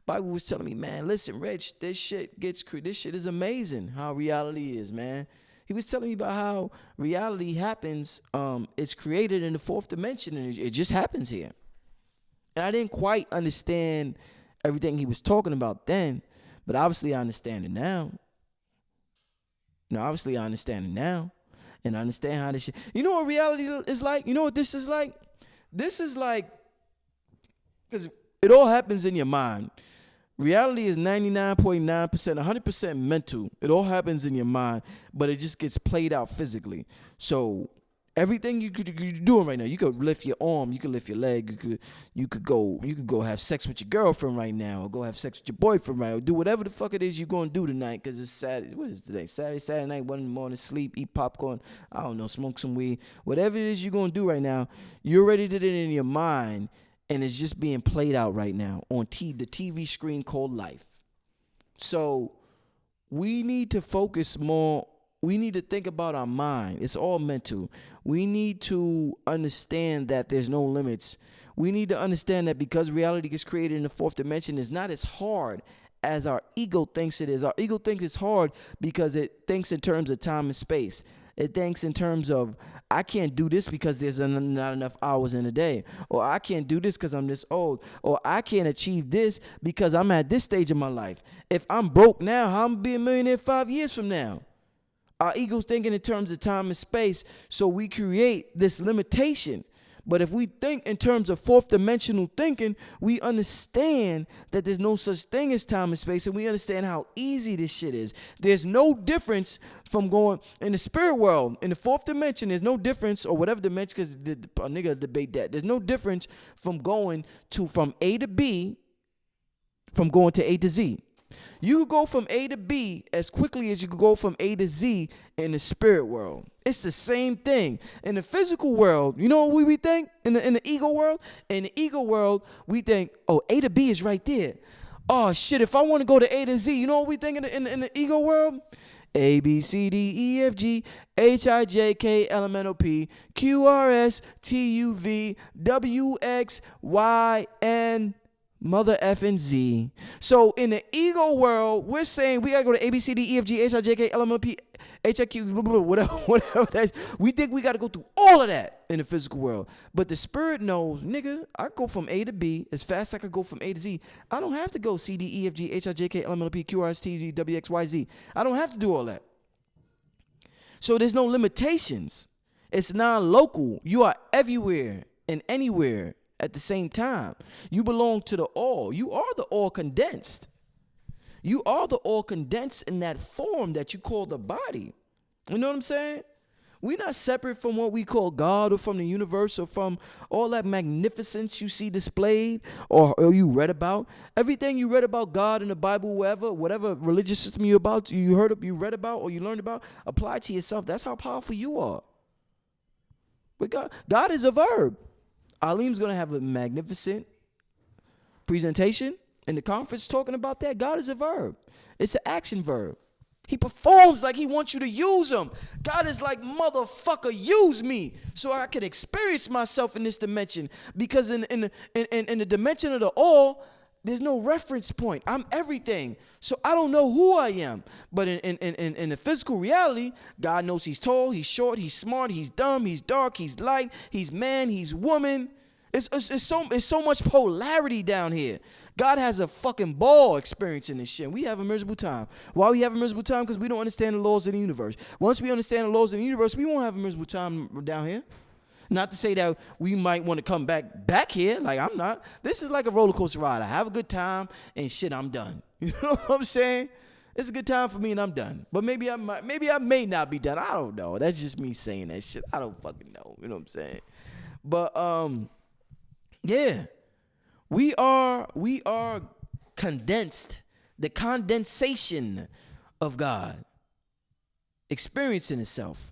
was telling me, man, listen, Rich, this shit is amazing how reality is, man. He was telling me about how reality happens. It's created in the fourth dimension, and it just happens here. And I didn't quite understand everything he was talking about then, but obviously I understand it now. Obviously I understand it now. And I understand how this shit. You know what reality is like? You know what this is like? This is like, because it all happens in your mind. Reality is 99.9%, 100% mental. It all happens in your mind, but it just gets played out physically. So everything you're doing right now, you could lift your arm, you could lift your leg, you could go have sex with your girlfriend right now, or go have sex with your boyfriend right now, or do whatever the fuck it is you're gonna do tonight, because it's Saturday. What is today? Saturday night, 1 in the morning, sleep, eat popcorn, I don't know, smoke some weed. Whatever it is you're gonna do right now, you already did it in your mind, and it's just being played out right now on the TV screen called life. So we need to focus more. We need to think about our mind. It's all mental. We need to understand that there's no limits. We need to understand that because reality gets created in the fourth dimension, it's not as hard as our ego thinks it is. Our ego thinks it's hard because it thinks in terms of time and space. It thinks in terms of, I can't do this because there's not enough hours in a day. Or I can't do this because I'm this old. Or I can't achieve this because I'm at this stage of my life. If I'm broke now, how am I going to be a millionaire 5 years from now? Our ego's thinking in terms of time and space, so we create this limitation. But if we think in terms of fourth dimensional thinking, we understand that there's no such thing as time and space, and we understand how easy this shit is. There's no difference from going in the spirit world, in the fourth dimension. There's no difference, or whatever dimension, because a nigga debate that. There's no difference from going from A to B, from going to A to Z. You could go from A to B as quickly as you could go from A to Z in the spirit world. It's the same thing. In the physical world, you know what we think? In the ego world? In the ego world, we think, oh, A to B is right there. Oh, shit, if I want to go to A to Z, you know what we think in the ego world? A, B, C, D, E, F, G, H, I, J, K, L, M, N, O, P, Q, R, S, T, U, V, W, X, Y, N, mother effing Z. So in the ego world, we're saying we gotta go to A, B, C, D, E, F, G, H, I, J, K, L, M, N, O, P, H, I, Q, whatever that is. We think we gotta go through all of that in the physical world. But the spirit knows, nigga, I go from A to B as fast as I could go from A to Z. I don't have to go C, D, E, F, G, H, I, J, K, L, M, N, O, P, Q, R, S, T, U, V, W, X, Y, Z. I don't have to do all that. So there's no limitations. It's non-local. You are everywhere and anywhere at the same time. You belong to the all. You are the all condensed. You are the all condensed in that form that you call the body. You know what I'm saying? We're not separate from what we call God, or from the universe, or from all that magnificence you see displayed or you read about. Everything you read about God in the Bible, whatever religious system you read about, or you learned about, apply to yourself. That's how powerful you are. But God is a verb. Alim's going to have a magnificent presentation in the conference talking about that. God is a verb. It's an action verb. He performs like he wants you to use him. God is like, motherfucker, use me so I can experience myself in this dimension. Because in the dimension of the all, There's no reference point. I'm everything. So I don't know who I am. But in the physical reality, God knows he's tall, he's short, he's smart, he's dumb, he's dark, he's light, he's man, he's woman. It's so much polarity down here. God has a fucking ball experiencing this shit. We have a miserable time. Why we have a miserable time? Because we don't understand the laws of the universe. Once we understand the laws of the universe, we won't have a miserable time down here. Not to say that we might want to come back here. Like, I'm not. This is like a roller coaster ride. I have a good time and shit, I'm done. You know what I'm saying? It's a good time for me and I'm done. But maybe I may not be done. I don't know. That's just me saying that shit. I don't fucking know. You know what I'm saying? But yeah. We are condensed. The condensation of God experiencing itself.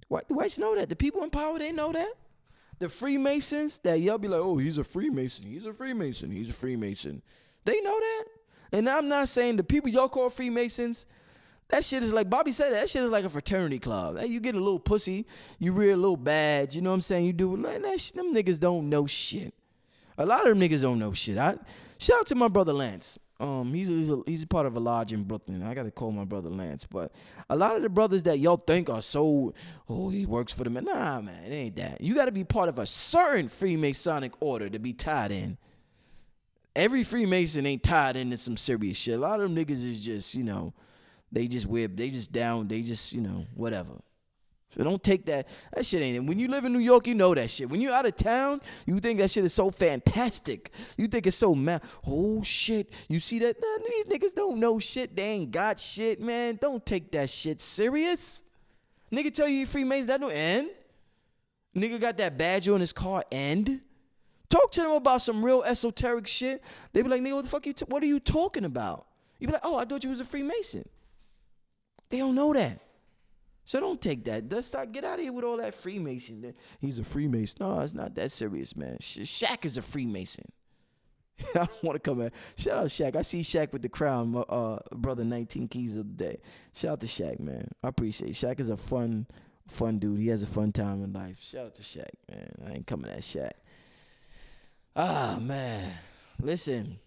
Why do whites know that? The people in power, they know that. The Freemasons, that y'all be like, oh, he's a Freemason. He's a Freemason. He's a Freemason. They know that. And I'm not saying the people y'all call Freemasons, that shit is like, Bobby said, that shit is like a fraternity club. You get a little pussy, you wear a little badge, you know what I'm saying? You do, like, them niggas don't know shit. A lot of them niggas don't know shit. Shout out to my brother Lance. He's a part of a lodge in Brooklyn. I gotta call my brother Lance. But a lot of the brothers that y'all think are so, he works for them. Nah, man, it ain't that. You gotta be part of a certain Freemasonic order to be tied in. Every Freemason ain't tied into some serious shit. A lot of them niggas is just, they just, whatever. So don't take that shit ain't it. When you live in New York, you know that shit. When you're out of town, you think that shit is so fantastic. You think it's so mad. Oh, shit. You see that? Nah, these niggas don't know shit. They ain't got shit, man. Don't take that shit serious. Nigga tell you Freemason, that no end. Nigga got that badge on his car, end. Talk to them about some real esoteric shit. They be like, nigga, what the fuck what are you talking about? You be like, oh, I thought you was a Freemason. They don't know that. So don't take that. Get out of here with all that Freemason. He's a Freemason. No, it's not that serious, man. Shaq is a Freemason. I don't want to come back. Shout out Shaq. I see Shaq with the crown, my brother 19 Keys of the day. Shout out to Shaq, man. I appreciate it. Shaq is a fun dude. He has a fun time in life. Shout out to Shaq, man. I ain't coming at Shaq. Ah, man. Listen.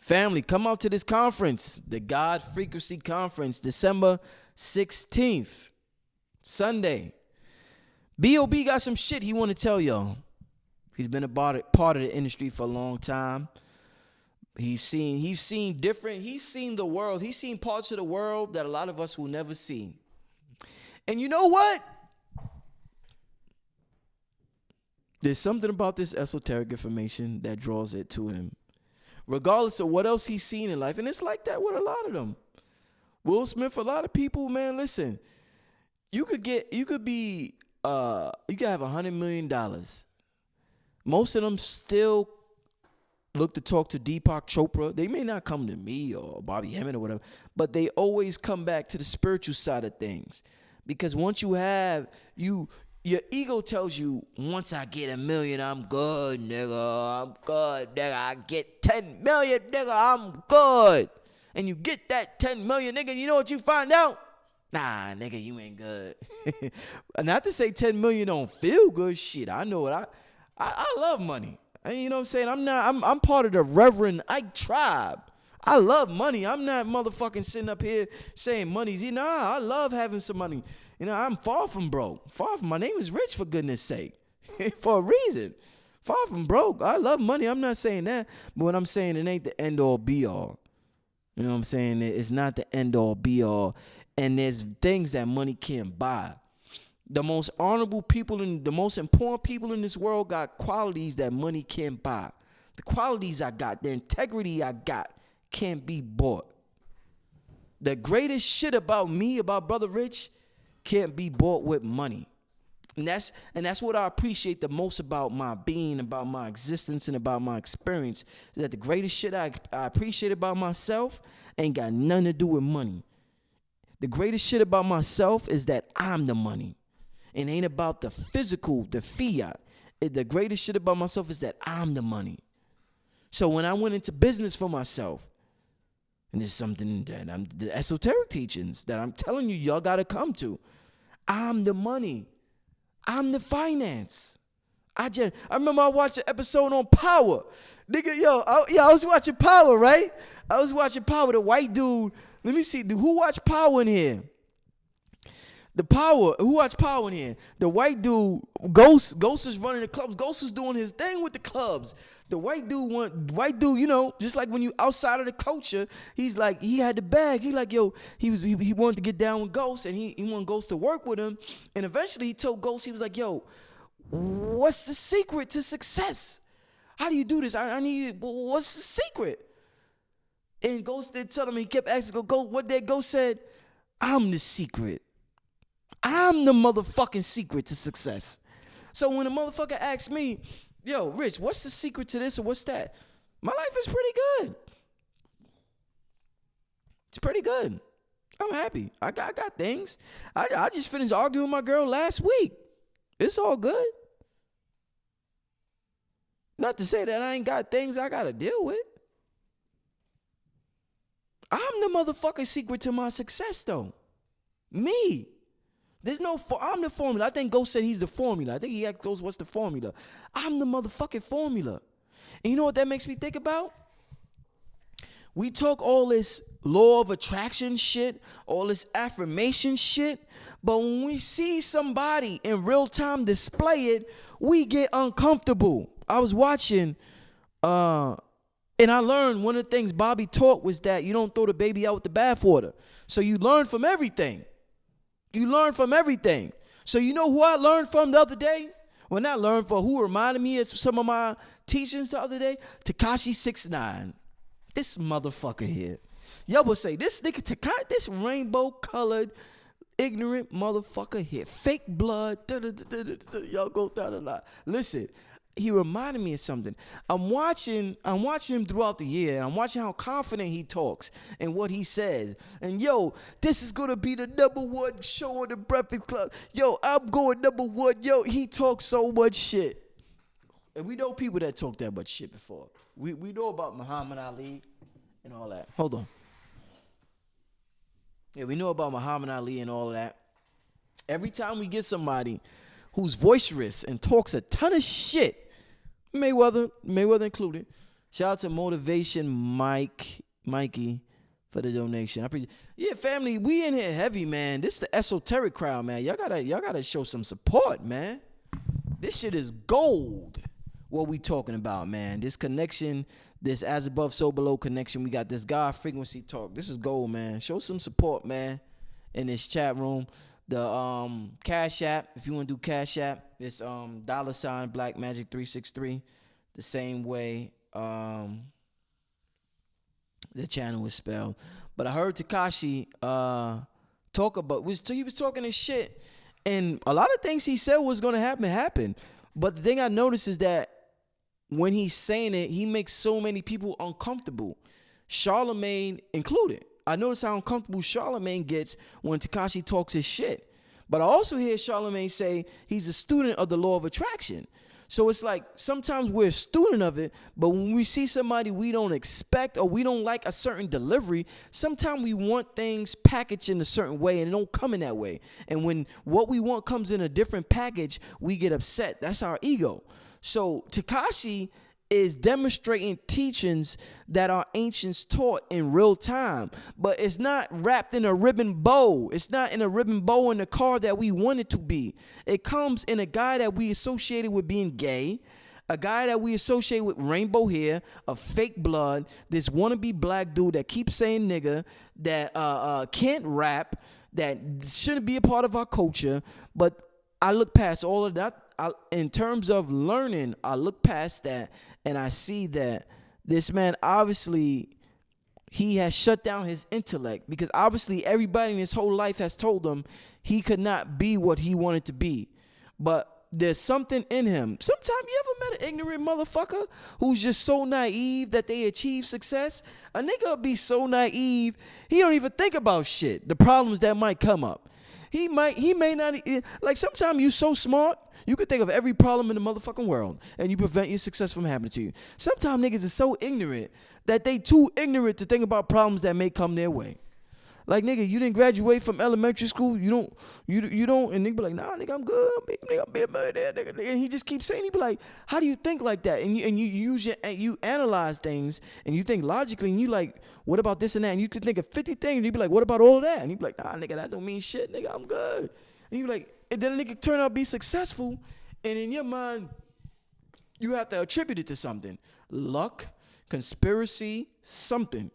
Family, come out to this conference, the God Frequency Conference, December 16th, Sunday. B.O.B. got some shit he want to tell y'all. He's been a part of the industry for a long time. He's seen the world. He's seen parts of the world that a lot of us will never see. And you know what? There's something about this esoteric information that draws it to him. Regardless of what else he's seen in life. And it's like that with a lot of them. Will Smith, a lot of people, man, listen. You could have $100 million. Most of them still look to talk to Deepak Chopra. They may not come to me or Bobby Hemmitt or whatever, but they always come back to the spiritual side of things. Because once you have, your ego tells you, once I get $1 million, I'm good, nigga. I'm good, nigga. I get 10 million, nigga. I'm good. And you get that 10 million, nigga. You know what you find out? Nah, nigga, you ain't good. Not to say 10 million don't feel good. Shit, I know it. I love money. You know what I'm saying? I'm part of the Reverend Ike tribe. I love money. I'm not motherfucking sitting up here saying money's, I love having some money. I'm far from broke. My name is Rich, for goodness sake. For a reason. Far from broke. I love money. I'm not saying that. But what I'm saying, it ain't the end all be all. You know what I'm saying? It's not the end all be all. And there's things that money can't buy. The most honorable people and the most important people in this world got qualities that money can't buy. The qualities I got, the integrity I got, can't be bought. The greatest shit about me, about Brother Rich, can't be bought with money. And that's what I appreciate the most about my being, about my existence, and about my experience. Is that the greatest shit I appreciate about myself ain't got nothing to do with money. The greatest shit about myself is that I'm the money. It ain't about the physical, the fiat. The greatest shit about myself is that I'm the money. So when I went into business for myself, and there's something that the esoteric teachings that I'm telling you, y'all got to come to. I'm the money. I'm the finance. I remember I watched an episode on Power. Nigga, I was watching Power, right? I was watching Power. The white dude, let me see, who watched Power in here? Who watched Power in here? The white dude, Ghost is running the clubs. Ghost was doing his thing with the clubs. The white dude, you know, just like when you outside of the culture, he's like, he had the bag. He like, yo, he wanted to get down with Ghost, and he wanted Ghost to work with him. And eventually he told Ghost, he was like, yo, what's the secret to success? How do you do this? I need, what's the secret? And Ghost did tell him, he kept asking, Ghost, what that Ghost said, I'm the secret. I'm the motherfucking secret to success. So when a motherfucker asks me, yo, Rich, what's the secret to this or what's that? My life is pretty good. It's pretty good. I'm happy. I got things. I just finished arguing with my girl last week. It's all good. Not to say that I ain't got things I got to deal with. I'm the motherfucking secret to my success, though. Me. I'm the formula. I think Ghost said he's the formula. I think he asked Ghost, what's the formula? I'm the motherfucking formula. And you know what that makes me think about? We talk all this law of attraction shit, all this affirmation shit, but when we see somebody in real time display it, we get uncomfortable. I was watching, and I learned one of the things Bobby taught was that you don't throw the baby out with the bathwater. So you learn from everything. You learn from everything. So you know who I learned from the other day? Well, not learned from, who reminded me of some of my teachings the other day? Tekashi 6ix9ine. This motherfucker here. Y'all will say, this nigga Tekashi, this rainbow-colored, ignorant motherfucker here. Fake blood. Y'all go down a lot. Listen, he reminded me of something. I'm watching him throughout the year. I'm watching how confident he talks and what he says. And yo, this is gonna be the #1 show on the Breakfast Club. Yo, I'm going #1. Yo, he talks so much shit. And we know people that talk that much shit before. We know about Muhammad Ali and all that. Hold on. Yeah, we know about Muhammad Ali and all that. Every time we get somebody who's boisterous and talks a ton of shit, Mayweather included. Shout out to Motivation Mikey for the donation. I appreciate. Yeah, family, we in here heavy, man. This is the esoteric crowd, man. Y'all gotta show some support, man. This shit is gold. What we talking about, man? This connection, this as above, so below connection. We got this God frequency talk. This is gold, man. Show some support, man, in this chat room. The Cash App, if you want to do Cash App, it's $ Black Magic 363. The same way the channel is spelled. But I heard Tekashi talk about, he was talking his shit, and a lot of things he said was gonna happen. But the thing I noticed is that when he's saying it, he makes so many people uncomfortable, Charlemagne included. I notice how uncomfortable Charlemagne gets when Tekashi talks his shit. But I also hear Charlemagne say he's a student of the law of attraction. So it's like sometimes we're a student of it, but when we see somebody we don't expect or we don't like a certain delivery, sometimes we want things packaged in a certain way and it don't come in that way. And when what we want comes in a different package, we get upset. That's our ego. So Tekashi is demonstrating teachings that our ancients taught in real time, but it's not wrapped in a ribbon bow. It's not in a ribbon bow in the car that we want it to be. It comes in a guy that we associated with being gay, a guy that we associate with rainbow hair, a fake blood, this wannabe black dude that keeps saying nigga, that can't rap, that shouldn't be a part of our culture. But I look past all of that. In terms of learning, I look past that and I see that this man, obviously, he has shut down his intellect, because obviously everybody in his whole life has told him he could not be what he wanted to be. But there's something in him. Sometimes you ever met an ignorant motherfucker who's just so naive that they achieve success? A nigga will be so naive, he don't even think about shit, the problems that might come up. He may not, like sometimes you so smart, you could think of every problem in the motherfucking world and you prevent your success from happening to you. Sometimes niggas are so ignorant that they too ignorant to think about problems that may come their way. Like, nigga, you didn't graduate from elementary school. You don't. And nigga be like, nah, nigga, I'm good. Nigga, I'm being millionaire, nigga. And he just keeps saying, he be like, how do you think like that? And you analyze things and you think logically, and you like, what about this and that? And you could think of 50 things. And you be like, what about all of that? And you be like, nah, nigga, that don't mean shit, nigga. I'm good. And you be like, and then a nigga turn out to be successful, and in your mind, you have to attribute it to something. Luck, conspiracy, something.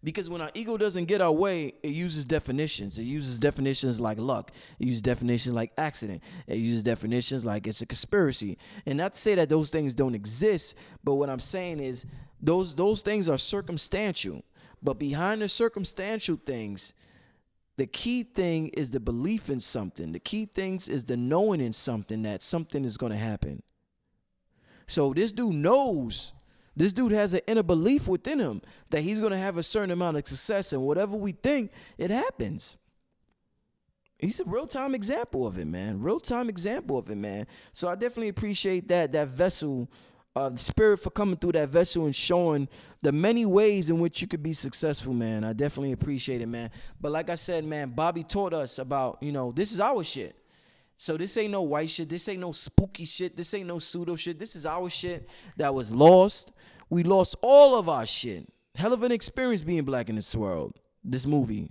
Because when our ego doesn't get our way, it uses definitions. It uses definitions like luck. It uses definitions like accident. It uses definitions like it's a conspiracy. And not to say that those things don't exist, but what I'm saying is those things are circumstantial. But behind the circumstantial things, the key thing is the belief in something. The key things is the knowing in something that something is going to happen. So this dude knows. This dude has an inner belief within him that he's going to have a certain amount of success, and whatever we think, it happens. He's a real-time example of it, man. Real-time example of it, man. So I definitely appreciate that vessel, the spirit for coming through that vessel and showing the many ways in which you could be successful, man. I definitely appreciate it, man. But like I said, man, Bobby taught us about, this is our shit. So this ain't no white shit. This ain't no spooky shit. This ain't no pseudo shit. This is our shit that was lost. We lost all of our shit. Hell of an experience being black in this world. This movie.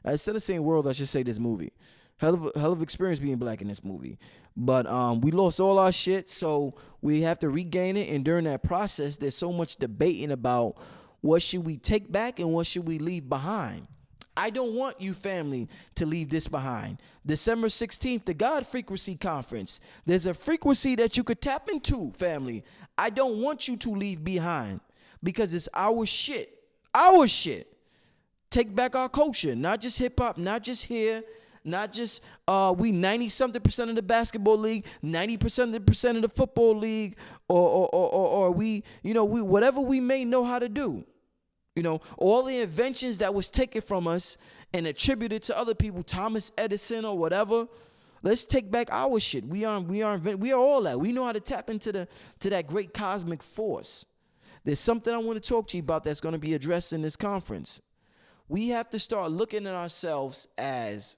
Instead of saying world, I should say this movie. Hell of experience being black in this movie. But we lost all our shit, so we have to regain it. And during that process, there's so much debating about what should we take back and what should we leave behind. I don't want you, family, to leave this behind. December 16th, the God Frequency Conference. There's a frequency that you could tap into, family. I don't want you to leave behind because it's our shit. Our shit. Take back our culture, not just hip hop, not just here, not just we 90-something% of the basketball league, 90% of the football league, or we, we whatever we may know how to do. All the inventions that was taken from us and attributed to other people, Thomas Edison or whatever. Let's take back our shit. We are all that. We know how to tap into that great cosmic force. There's something I want to talk to you about that's going to be addressed in this conference. We have to start looking at ourselves as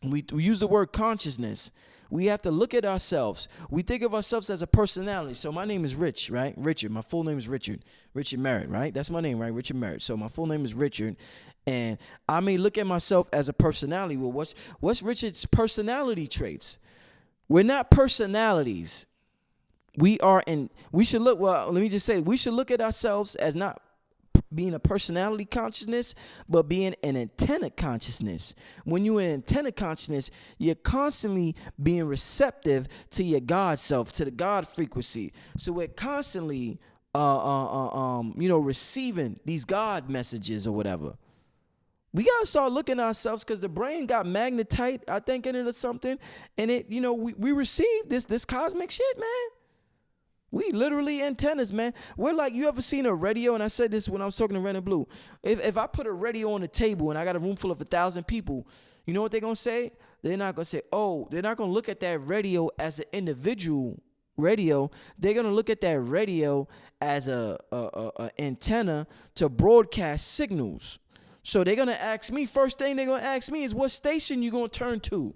we use the word consciousness. We have to look at ourselves. We think of ourselves as a personality. So my name is Rich, right? Richard. My full name is Richard. Richard Merritt, right? That's my name, right? Richard Merritt. So my full name is Richard. And I may look at myself as a personality. Well, what's Richard's personality traits? We're not personalities. We should look at ourselves as not being a personality consciousness, but being an antenna consciousness. When you're in antenna consciousness, you're constantly being receptive to your God self, to the God frequency. So we're constantly, receiving these God messages or whatever. We gotta start looking at ourselves because the brain got magnetite, I think, in it or something, and it, we receive this cosmic shit, man. We literally antennas, man. We're like, you ever seen a radio? And I said this when I was talking to Red and Blue. If I put a radio on the table and I got a room full of 1,000 people, you know what they're going to say? They're not going to say, they're not going to look at that radio as an individual radio. They're going to look at that radio as a antenna to broadcast signals. So they're going to ask me, first thing they're going to ask me is what station you going to turn to.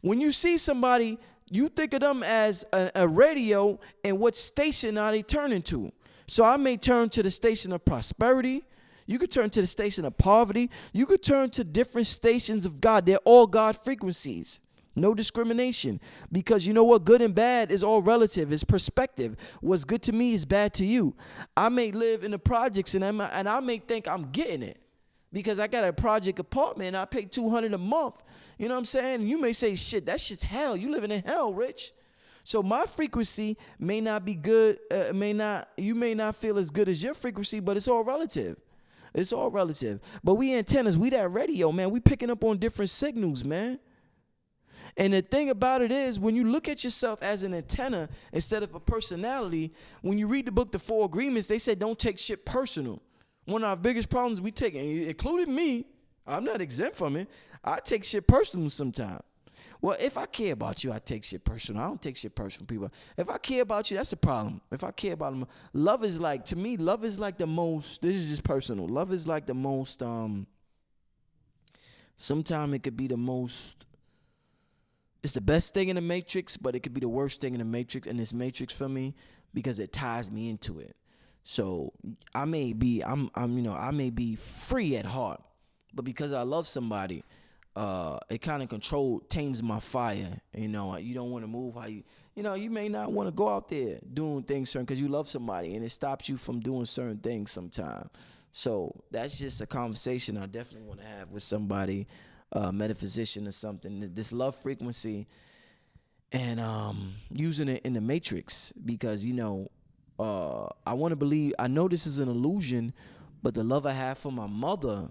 When you see somebody, you think of them as a radio, and what station are they turning to? So I may turn to the station of prosperity. You could turn to the station of poverty. You could turn to different stations of God. They're all God frequencies. No discrimination. Because you know what? Good and bad is all relative. It's perspective. What's good to me is bad to you. I may live in the projects and I may think I'm getting it. Because I got a project apartment and I pay $200 a month. You know what I'm saying? You may say, shit, that shit's hell. You living in hell, Rich. So my frequency may not be good. You may not feel as good as your frequency, but it's all relative. It's all relative. But we antennas, we that radio, man. We picking up on different signals, man. And the thing about it is, when you look at yourself as an antenna instead of a personality, when you read the book, The Four Agreements, they said don't take shit personal. One of our biggest problems we take, including me, I'm not exempt from it. I take shit personal sometimes. Well, if I care about you, I take shit personal. I don't take shit personal, people. If I care about you, that's the problem. If I care about them, love is like, to me, love is like the most, this is just personal. Love is like the most, sometimes it could be the most, it's the best thing in the Matrix, but it could be the worst thing in the Matrix, in this Matrix for me, because it ties me into it. So I may be, I may be free at heart, but because I love somebody, it kind of tames my fire. You don't want to move how you may not want to go out there doing things certain because you love somebody, and it stops you from doing certain things sometimes. So that's just a conversation I definitely want to have with somebody, metaphysician or something. This love frequency, and using it in the Matrix, because I want to believe, I know this is an illusion, but the love I have for my mother,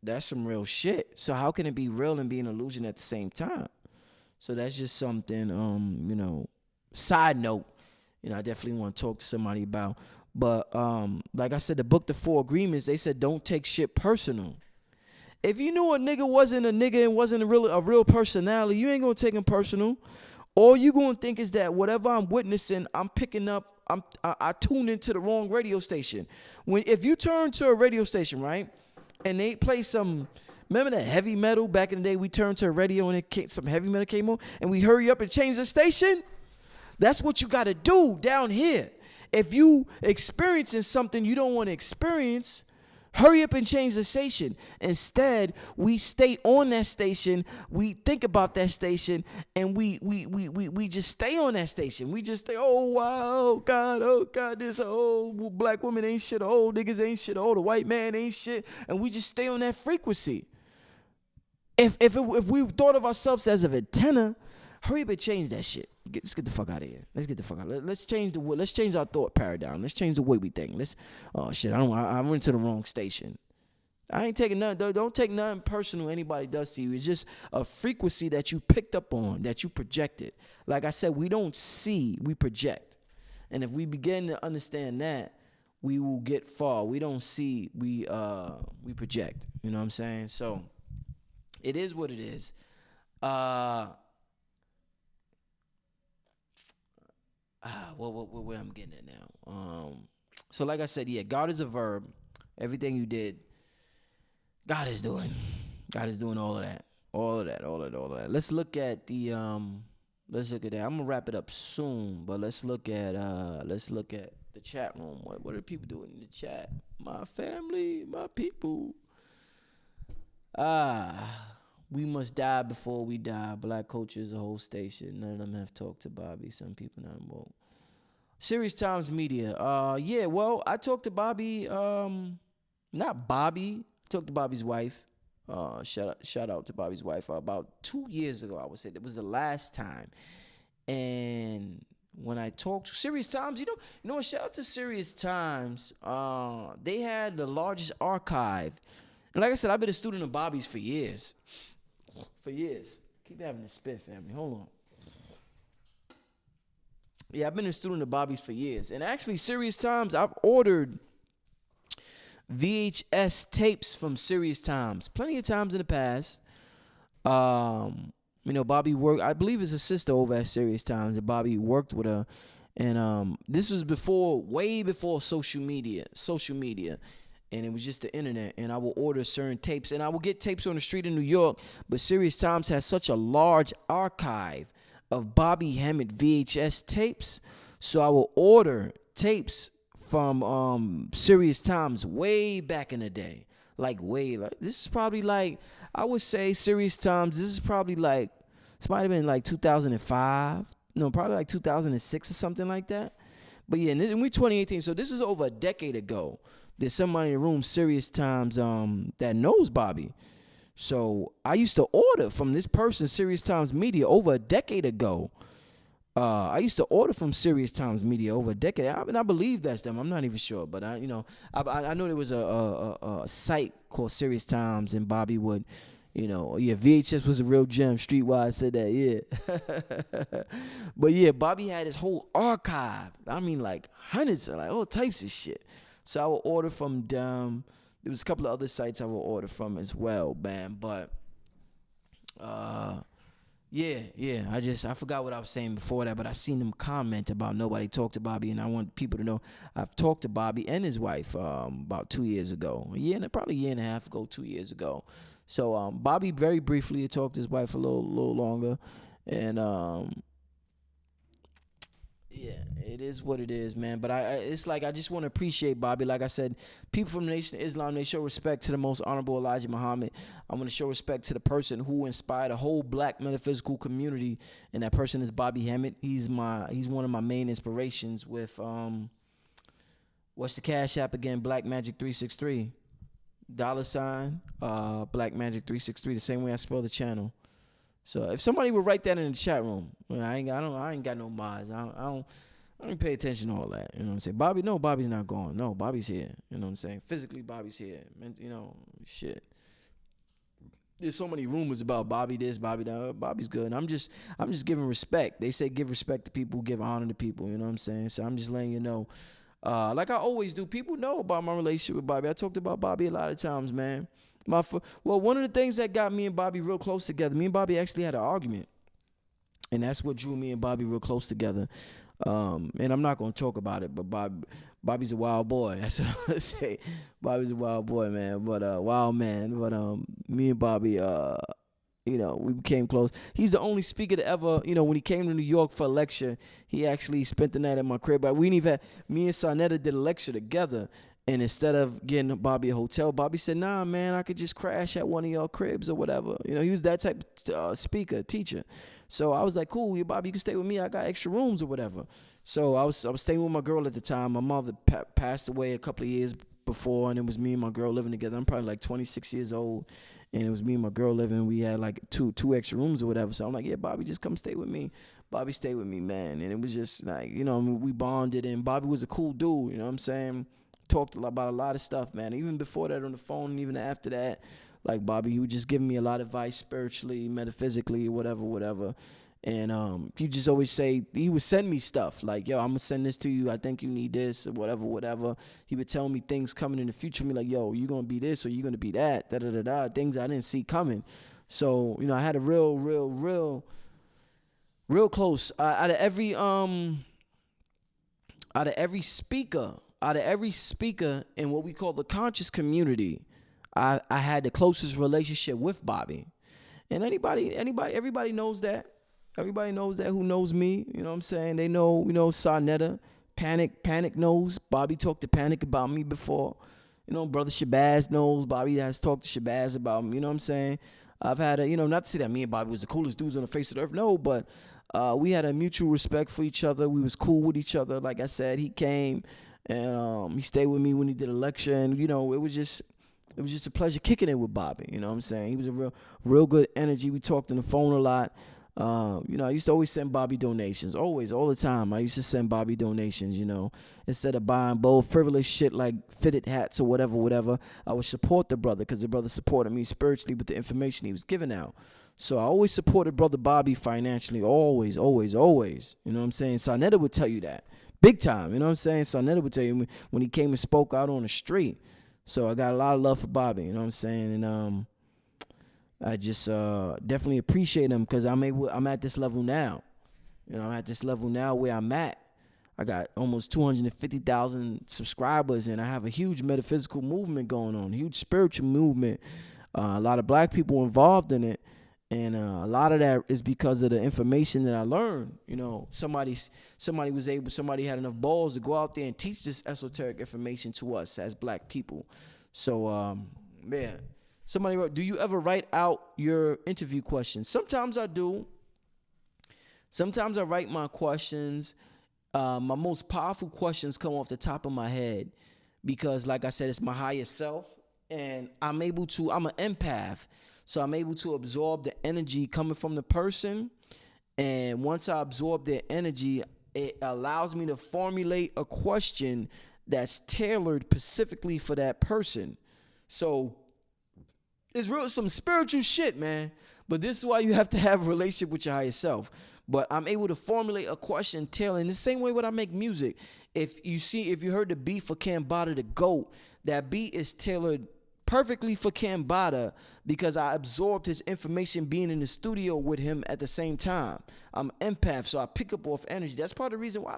that's some real shit. So how can it be real and be an illusion at the same time? So that's just something, side note, I definitely want to talk to somebody about. But like I said, the book, The Four Agreements, they said don't take shit personal. If you knew a nigga wasn't a nigga and wasn't a real personality, you ain't gonna take him personal. All you gonna think is that whatever I'm witnessing, I'm picking up. I tune into the wrong radio station. If you turn to a radio station, right, and they play some, remember that heavy metal back in the day? We turned to a radio and some heavy metal came on, and we hurry up and change the station. That's what you gotta do down here. If you experiencing something you don't want to experience, hurry up and change the station. Instead, we stay on that station. We think about that station, and we just stay on that station. We just say, oh, wow, oh, God, this old black woman ain't shit, old niggas ain't shit, old the white man ain't shit, and we just stay on that frequency. If we thought of ourselves as an antenna, hurry up and change that shit. Let's get the fuck out of here. Let's get the fuck out. Let's change our thought paradigm. Let's change the way we think. I went to the wrong station. I ain't taking nothing. Don't take nothing personal anybody does to you. It's just a frequency that you picked up on, that you projected. Like I said, we don't see, we project. And if we begin to understand that, we will get far. We don't see, we project. You know what I'm saying? So it is what it is. Where I'm getting at now. So like I said, yeah, God is a verb. Everything you did, God is doing. God is doing all of that. All of that. Let's look at that. I'm gonna wrap it up soon, but let's look at the chat room. What are people doing in the chat? My family, my people. We must die before we die. Black culture is a whole station. None of them have talked to Bobby. Some people not involved. Serious Times Media. Yeah, well, I talked to Bobby. Not Bobby. I talked to Bobby's wife. Shout out to Bobby's wife. About 2 years ago, I would say. That was the last time. And when I talked to Serious Times, you know what? Shout out to Serious Times. They had the largest archive. And like I said, I've been a student of Bobby's for years. Keep having a spit, family. Hold on. Yeah, I've been a student of Bobby's for years. And actually, Serious Times, I've ordered VHS tapes from Serious Times plenty of times in the past. Bobby worked, I believe his sister over at Serious Times, and Bobby worked with her. And this was way before social media. And it was just the internet, and I will order certain tapes, and I will get tapes on the street in New York, but Serious Times has such a large archive of Bobby Hemmitt VHS tapes, so I will order tapes from Serious Times way back in the day, this is probably I would say Serious Times, this might have been 2005, no, probably 2006 or something like that, but yeah, and we're 2018, so this is over a decade ago. There's somebody in the room, Serious Times, that knows Bobby. So I used to order from this person, Serious Times Media, over a decade ago. I used to order from Serious Times Media over a decade. I believe that's them. I'm not even sure, but I know there was a site called Serious Times, and Bobby would, VHS was a real gem. Streetwise said that, yeah. But yeah, Bobby had his whole archive. I mean, hundreds of all types of shit. So I will order from them. There was a couple of other sites I will order from as well, man. But Yeah. I forgot what I was saying before that, but I seen them comment about nobody talked to Bobby, and I want people to know I've talked to Bobby and his wife about 2 years ago, probably a year and a half ago, 2 years ago. So Bobby very briefly had talked to his wife a little longer, and yeah, it is what it is, man. But it's like I just want to appreciate Bobby. Like I said, people from the Nation of Islam, they show respect to the most honorable Elijah Muhammad. I want to show respect to the person who inspired a whole black metaphysical community, and that person is Bobby Hemmitt. He's one of my main inspirations with what's the Cash App again? Black Magic 363, $ Black Magic 363, the same way I spell the channel. So if somebody would write that in the chat room, I ain't got no mods. I don't pay attention to all that. You know what I'm saying? Bobby, no, Bobby's not gone. No, Bobby's here. You know what I'm saying? Physically, Bobby's here. You know, shit. There's so many rumors about Bobby this, Bobby that. Bobby's good. And I'm just giving respect. They say give respect to people, give honor to people. You know what I'm saying? So I'm just letting you know. Like I always do. People know about my relationship with Bobby. I talked about Bobby a lot of times, man. One of the things that got me and Bobby real close together, me and Bobby actually had an argument, and that's what drew me and Bobby real close together. And I'm not gonna talk about it, but Bobby's a wild boy. That's what I'm gonna say. Bobby's a wild boy, man, but wild man. But me and Bobby, we became close. He's the only speaker to ever, when he came to New York for a lecture, he actually spent the night at my crib. But me and Sarnetta did a lecture together. And instead of getting Bobby a hotel, Bobby said, nah, man, I could just crash at one of y'all cribs or whatever. He was that type of speaker, teacher. So I was like, cool, Bobby, you can stay with me. I got extra rooms or whatever. So I was staying with my girl at the time. My mother passed away a couple of years before, and it was me and my girl living together. I'm probably like 26 years old, and it was me and my girl living. We had like two extra rooms or whatever. So I'm like, yeah, Bobby, just come stay with me. Bobby stayed with me, man. And it was just like, we bonded, and Bobby was a cool dude, you know what I'm saying? Talked about a lot of stuff, man. Even before that on the phone, and even after that, like Bobby, he was just giving me a lot of advice spiritually, metaphysically, whatever. And he just always say, he would send me stuff like, yo, I'm gonna send this to you. I think you need this or whatever. He would tell me things coming in the future. Me like, yo, you gonna be this or you gonna be that, things I didn't see coming. So I had a real close out of every speaker. Out of every speaker in what we call the conscious community, I had the closest relationship with Bobby. And everybody knows that. Everybody knows that who knows me. You know what I'm saying? They know, Sarnetta, Panic knows. Bobby talked to Panic about me before. Brother Shabazz knows. Bobby has talked to Shabazz about me. You know what I'm saying? I've had not to say that me and Bobby was the coolest dudes on the face of the earth. No, but we had a mutual respect for each other. We was cool with each other. Like I said, he came. And he stayed with me when he did a lecture, and it was just a pleasure kicking it with Bobby. You know what I'm saying? He was a real good energy. We talked on the phone a lot. I used to always send Bobby donations, always, all the time. I used to send Bobby donations. Instead of buying bold, frivolous shit like fitted hats or whatever, I would support the brother because the brother supported me spiritually with the information he was giving out. So I always supported brother Bobby financially, always. You know what I'm saying? Sarnetta would tell you that. Big time, you know what I'm saying? Sarnetta would tell you when he came and spoke out on the street. So I got a lot of love for Bobby, you know what I'm saying? And I just definitely appreciate him because I'm at this level now. I'm at this level now where I'm at. I got almost 250,000 subscribers, and I have a huge metaphysical movement going on, a huge spiritual movement. A lot of black people involved in it. And a lot of that is because of the information that I learned. Somebody had enough balls to go out there and teach this esoteric information to us as black people. So, man, somebody wrote, do you ever write out your interview questions? Sometimes I do. Sometimes I write my questions. My most powerful questions come off the top of my head because, like I said, it's my higher self. And I'm an empath. So I'm able to absorb the energy coming from the person. And once I absorb their energy, it allows me to formulate a question that's tailored specifically for that person. So it's some spiritual shit, man. But this is why you have to have a relationship with your higher self. But I'm able to formulate a question tailored the same way when I make music. If you heard the beat for Cambada the GOAT, that beat is tailored perfectly for Kambada because I absorbed his information being in the studio with him at the same time. I'm an empath, so I pick up off energy. That's part of the reason why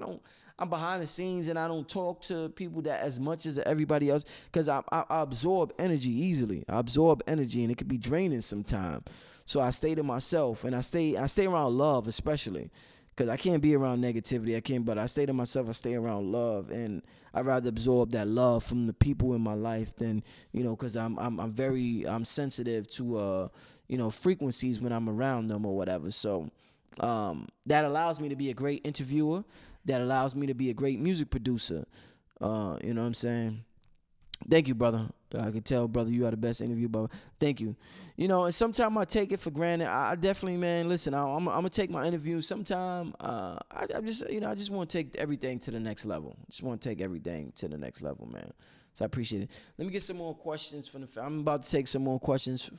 I'm behind the scenes and I don't talk to people that as much as everybody else, because I absorb energy easily. I absorb energy and it can be draining sometimes. So I stay to myself, and I stay around love, especially because I can't be around negativity. But I stay to myself. I stay around love, and I'd rather absorb that love from the people in my life than, because I'm sensitive to frequencies when I'm around them or whatever. So that allows me to be a great interviewer. That allows me to be a great music producer. You know what I'm saying? Thank you, brother. I can tell, brother, you are the best interview, brother. Thank you. And sometimes I take it for granted. I definitely, man, listen, I'm going to take my interview sometime. I just want to take everything to the next level. Just want to take everything to the next level, man. So I appreciate it. Let me get some more questions from the family. I'm about to take some questions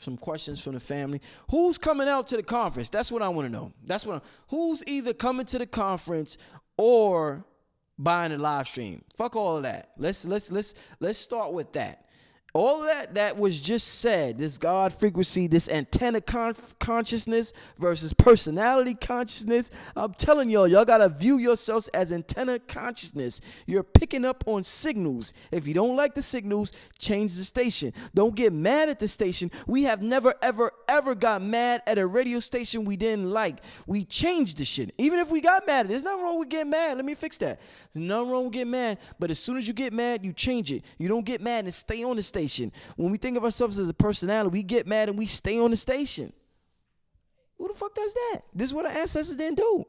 from the family. Who's coming out to the conference? That's what I want to know. Who's either coming to the conference or buying a live stream? Fuck all of that. Let's start with that. All of that was just said, this God frequency, this antenna consciousness versus personality consciousness. I'm telling y'all got to view yourselves as antenna consciousness. You're picking up on signals. If you don't like the signals, change the station. Don't get mad at the station. We have never, ever, ever got mad at a radio station we didn't like. We changed the shit. Even if we got mad, there's nothing wrong with getting mad. Let me fix that. There's nothing wrong with getting mad. But as soon as you get mad, you change it. You don't get mad and stay on the station. When we think of ourselves as a personality, we get mad and we stay on the station. Who the fuck does that? This is what our ancestors didn't do.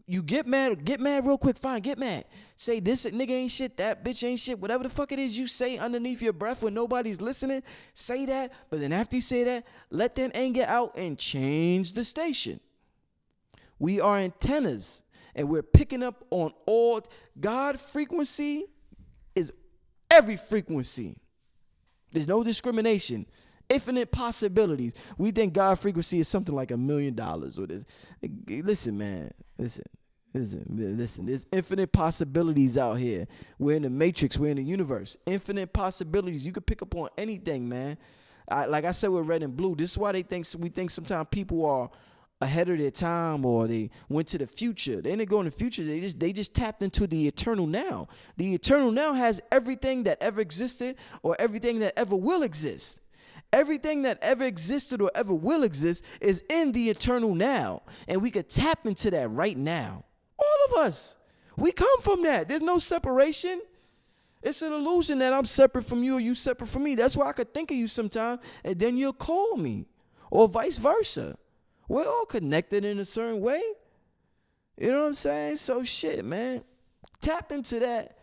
You get mad real quick, fine, get mad. Say this nigga ain't shit, that bitch ain't shit, whatever the fuck it is you say underneath your breath when nobody's listening, say that. But then after you say that, let that anger out and change the station. We are antennas and we're picking up on all. God frequency is every frequency. There's no discrimination. Infinite possibilities. We think God frequency is something like $1 million. Or this. Listen, man. Listen. There's infinite possibilities out here. We're in the matrix. We're in the universe. Infinite possibilities. You can pick up on anything, man. Like I said with red and blue, this is why we think sometimes people are ahead of their time, or they went to the future. They didn't go in the future. They just tapped into the eternal now. The eternal now has everything that ever existed or everything that ever will exist. Everything that ever existed or ever will exist is in the eternal now. And we could tap into that right now. All of us. We come from that. There's no separation. It's an illusion that I'm separate from you or you separate from me. That's why I could think of you sometime and then you'll call me, or vice versa. We're all connected in a certain way. You know what I'm saying? So shit, man. Tap into that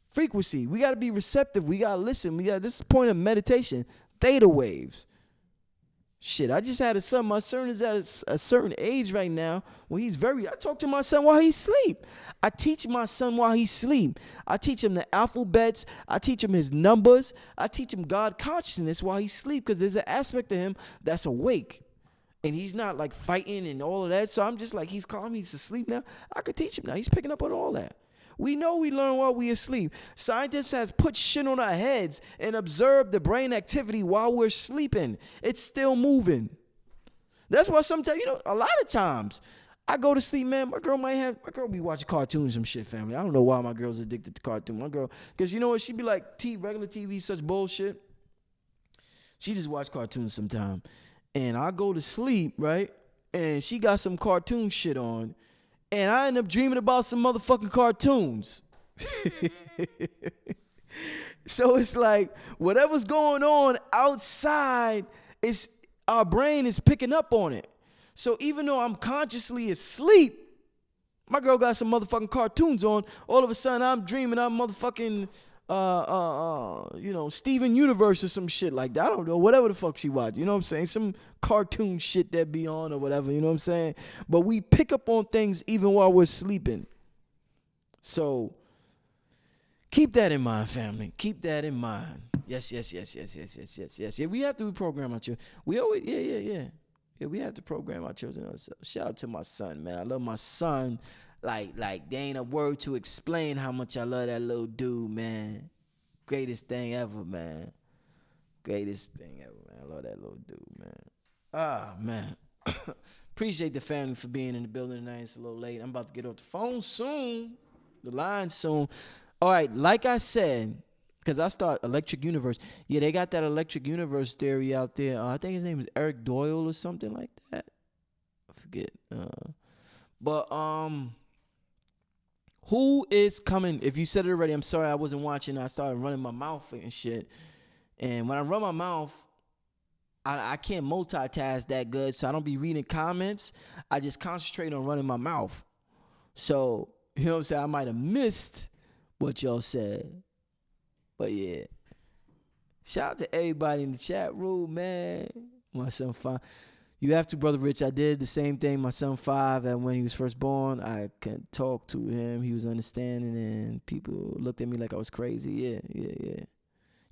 frequency. We got to be receptive. We got to listen. This is the point of meditation. Theta waves. Shit, I just had a son. My son is at a certain age right now where I talk to my son while he sleep. I teach my son while he sleep. I teach him the alphabets. I teach him his numbers. I teach him God consciousness while he sleep, because there's an aspect of him that's awake. And he's not like fighting and all of that. So I'm just like, he's calm, he's asleep now. I could teach him now. He's picking up on all that. We know we learn while we asleep. Scientists have put shit on our heads and observed the brain activity while we're sleeping. It's still moving. That's why sometimes, a lot of times I go to sleep, man. My girl be watching cartoons, some shit, family. I don't know why my girl's addicted to cartoons. My girl, because you know what? She be like, regular TV, such bullshit. She just watch cartoons sometimes. And I go to sleep, right? And she got some cartoon shit on. And I end up dreaming about some motherfucking cartoons. So it's like, whatever's going on outside, our brain is picking up on it. So even though I'm consciously asleep, my girl got some motherfucking cartoons on. All of a sudden, I'm dreaming I'm motherfucking Steven Universe or some shit like that. I don't know, whatever the fuck she watch. You know what I'm saying? Some cartoon shit that be on or whatever, you know what I'm saying? But we pick up on things even while we're sleeping. So keep that in mind, family. Keep that in mind. Yes. Yeah, we have to reprogram our children. We always, yeah. Yeah, we have to program our children ourselves. Shout out to my son, man. I love my son. Like there ain't a word to explain how much I love that little dude, man. Greatest thing ever, man. Greatest thing ever, man. I love that little dude, man. Ah, man. Appreciate the family for being in the building tonight. It's a little late. I'm about to get off the phone soon. The line soon. All right, like I said, because I start Electric Universe. Yeah, they got that Electric Universe theory out there. I think his name is Eric Doyle or something like that. I forget. But who is coming? If you said it already, I'm sorry I wasn't watching. I started running my mouth and shit. And when I run my mouth, I can't multitask that good, so I don't be reading comments. I just concentrate on running my mouth. So, you know what I'm saying? I might have missed what y'all said. But yeah. Shout out to everybody in the chat room, man. My son 5. You have to, Brother Rich. I did the same thing. My son 5, and when he was first born, I could talk to him. He was understanding, and people looked at me like I was crazy. Yeah.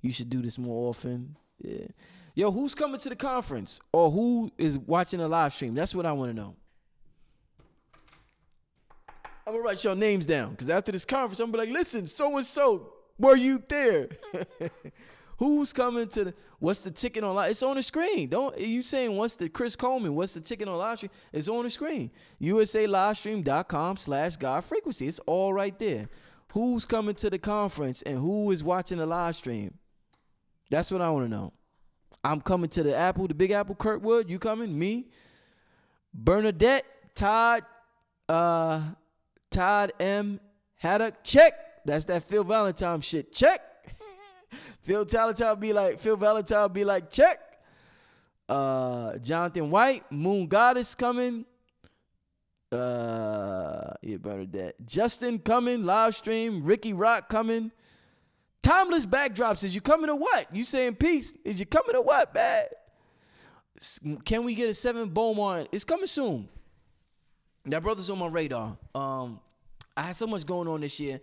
You should do this more often. Yeah. Yo, who's coming to the conference? Or who is watching the live stream? That's what I want to know. I'm going to write your names down. Because after this conference, I'm going to be like, listen, so-and-so, were you there? Who's coming to the, what's the ticket on live? It's on the screen. Don't, you saying what's the, Chris Coleman, what's the ticket on live stream? It's on the screen. usalivestream.com/GodFrequency. It's all right there. Who's coming to the conference and who is watching the live stream? That's what I want to know. I'm coming to the Apple, the Big Apple, Kirkwood. You coming? Me? Bernadette, Todd M. Haddock. Check. That's that Phil Valentine shit. Check. Phil Valentine be like, check. Jonathan White, Moon Goddess coming. Yeah, Bernadette. Justin coming, live stream. Ricky Rock coming. Timeless backdrops. Is you coming or what? You saying peace? Is you coming or what, man? Can we get a 7 Beaumont? It's coming soon. That brother's on my radar. I had so much going on this year.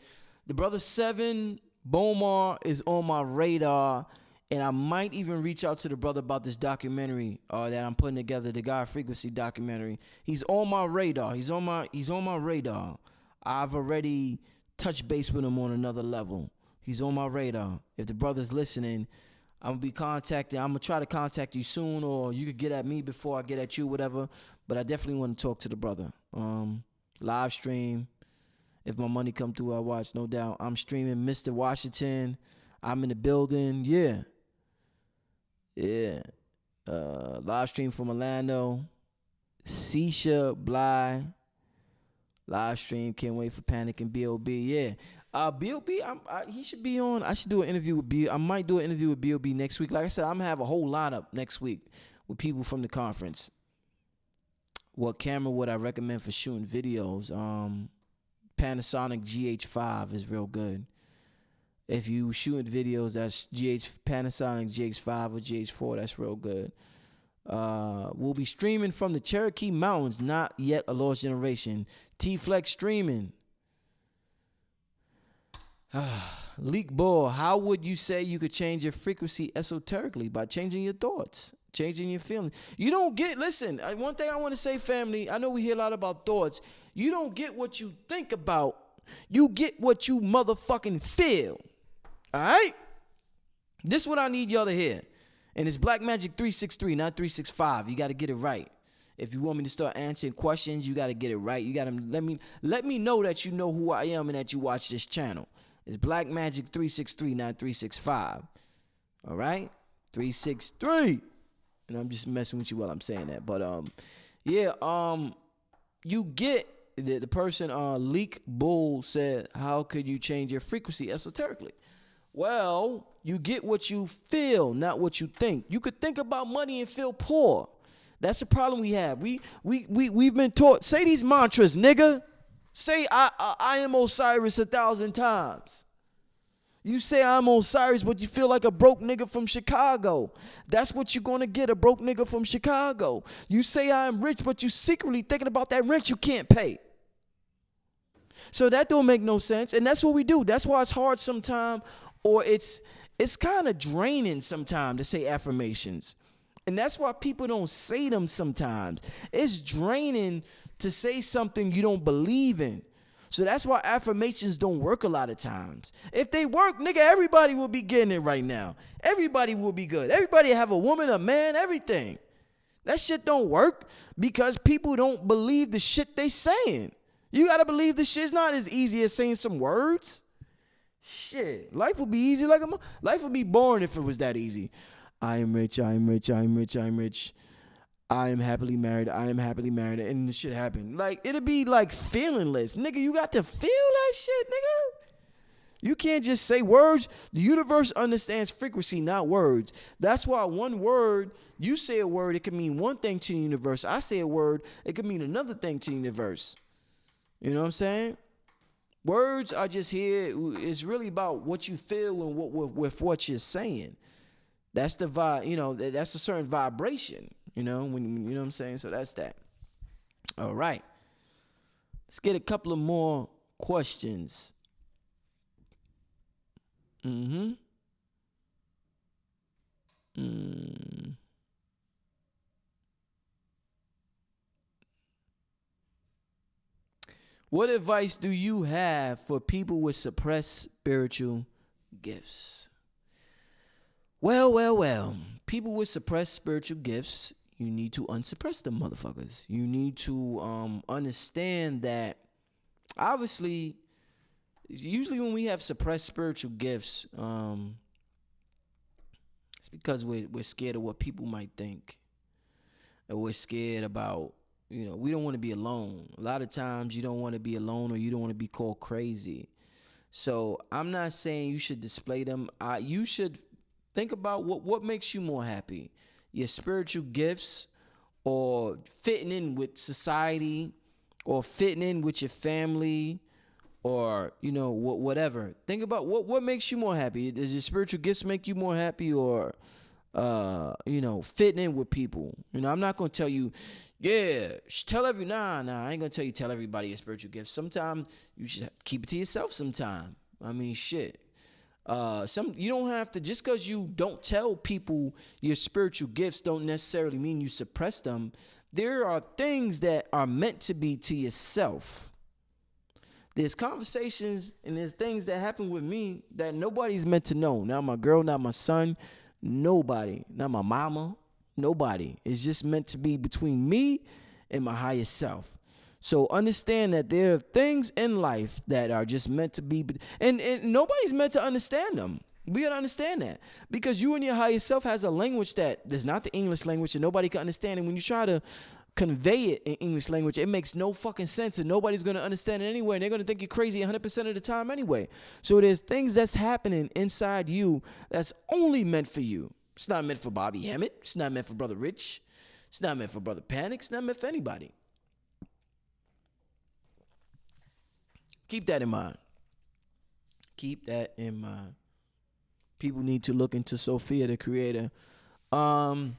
The brother 7 Beaumont is on my radar, and I might even reach out to the brother about this documentary that I'm putting together, the God Frequency documentary. He's on my radar. He's on my radar. I've already touched base with him on another level. He's on my radar. If the brother's listening, I'm going to try to contact you soon, or you could get at me before I get at you, whatever. But I definitely want to talk to the brother. Live stream. If my money come through, I'll watch, no doubt. I'm streaming Mr. Washington. I'm in the building. Yeah. Live stream from Orlando. Seisha Bly. Live stream. Can't wait for Panic and B.O.B. Yeah. B.O.B., he should be on. I should do an interview with B. I might do an interview with B.O.B. next week. Like I said, I'm going to have a whole lineup next week with people from the conference. What camera would I recommend for shooting videos? Panasonic GH5 is real good. If you shooting videos, that's Panasonic GH5 or GH4. That's real good. We'll be streaming from the Cherokee Mountains. Not yet a lost generation. T-Flex streaming. Leak Ball, how would you say you could change your frequency esoterically? By changing your thoughts, changing your feelings. You don't get, listen, one thing I want to say, family, I know we hear a lot about thoughts. You don't get what you think about. You get what you motherfucking feel. All right? This is what I need y'all to hear. And it's Black Magic 363, not 365. You got to get it right. If you want me to start answering questions, you got to get it right. You got to let me know that you know who I am and that you watch this channel. It's Black Magic 363, not 365. All right? 363. And I'm just messing with you while I'm saying that. But, you get the person, Leak Bull said, how could you change your frequency esoterically? Well, you get what you feel, not what you think. You could think about money and feel poor. That's the problem we have. We've been taught, say these mantras, nigga. Say I am Osiris 1,000 times. You say I'm Osiris, but you feel like a broke nigga from Chicago. That's what you're going to get, a broke nigga from Chicago. You say I'm rich, but you secretly thinking about that rent you can't pay. So that don't make no sense. And that's what we do. That's why it's hard sometimes, or it's kind of draining sometimes to say affirmations. And that's why people don't say them sometimes. It's draining to say something you don't believe in. So that's why affirmations don't work a lot of times. If they work, nigga, everybody will be getting it right now. Everybody will be good. Everybody have a woman, a man, everything. That shit don't work because people don't believe the shit they saying. You gotta believe the shit's not as easy as saying some words. Shit, life would be easy life would be boring if it was that easy. I am rich, I am rich, I am rich, I am rich. I am happily married, and the shit happened. Like, it'd be like feelingless. Nigga, you got to feel that shit, nigga. You can't just say words. The universe understands frequency, not words. That's why one word, you say a word, it can mean one thing to the universe. I say a word, it can mean another thing to the universe. You know what I'm saying? Words are just here. It's really about what you feel and with what you're saying. That's the vibe, you know, that's a certain vibration, you know, when you know what I'm saying? So that's that. All right. Let's get a couple of more questions. What advice do you have for people with suppressed spiritual gifts? Well. People with suppressed spiritual gifts, you need to unsuppress them motherfuckers. You need to understand that obviously, usually when we have suppressed spiritual gifts, it's because we're scared of what people might think. And we're scared about, you know, we don't want to be alone. A lot of times you don't want to be alone or you don't want to be called crazy. So I'm not saying you should display them. You should think about what makes you more happy. Your spiritual gifts or fitting in with society or fitting in with your family or, you know, whatever. Think about what makes you more happy. Does your spiritual gifts make you more happy or, you know, fitting in with people? You know, I'm not going to tell you, yeah, tell I ain't going to tell you tell everybody your spiritual gifts. Sometimes you should keep it to yourself sometime. I mean, shit. You don't have to, just because you don't tell people your spiritual gifts don't necessarily mean you suppress them. There are things that are meant to be to yourself. There's conversations and there's things that happen with me that nobody's meant to know. Not my girl, not my son, nobody, not my mama, nobody. It's just meant to be between me and my higher self. So understand that there are things in life that are just meant to be, and nobody's meant to understand them. We gotta understand that because you and your higher self has a language that is not the English language and nobody can understand. And when you try to convey it in English language, it makes no fucking sense and nobody's gonna understand it anyway. And they're gonna think you're crazy 100% of the time anyway. So there's things that's happening inside you that's only meant for you. It's not meant for Bobby Hemmitt. It's not meant for Brother Rich. It's not meant for Brother Panic. It's not meant for anybody. Keep that in mind. Keep that in mind. People need to look into Sophia, the creator. The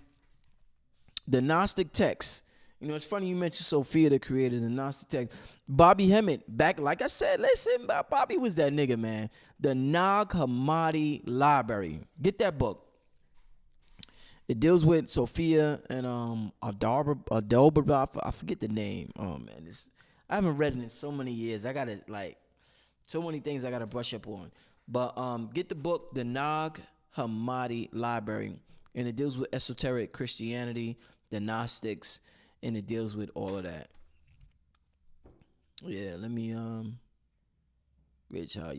Gnostic text. You know, it's funny you mentioned Sophia, the creator, the Gnostic text. Bobby Hemmitt, back, like I said, listen, Bobby was that nigga, man. The Nag Hammadi Library. Get that book. It deals with Sophia and Adelba, I forget the name. Oh, man, I haven't read it in so many years. I got to, like, so many things I got to brush up on. But get the book, The Nag Hammadi Library. And it deals with esoteric Christianity, the Gnostics, and it deals with all of that. Yeah, let me, Rich, how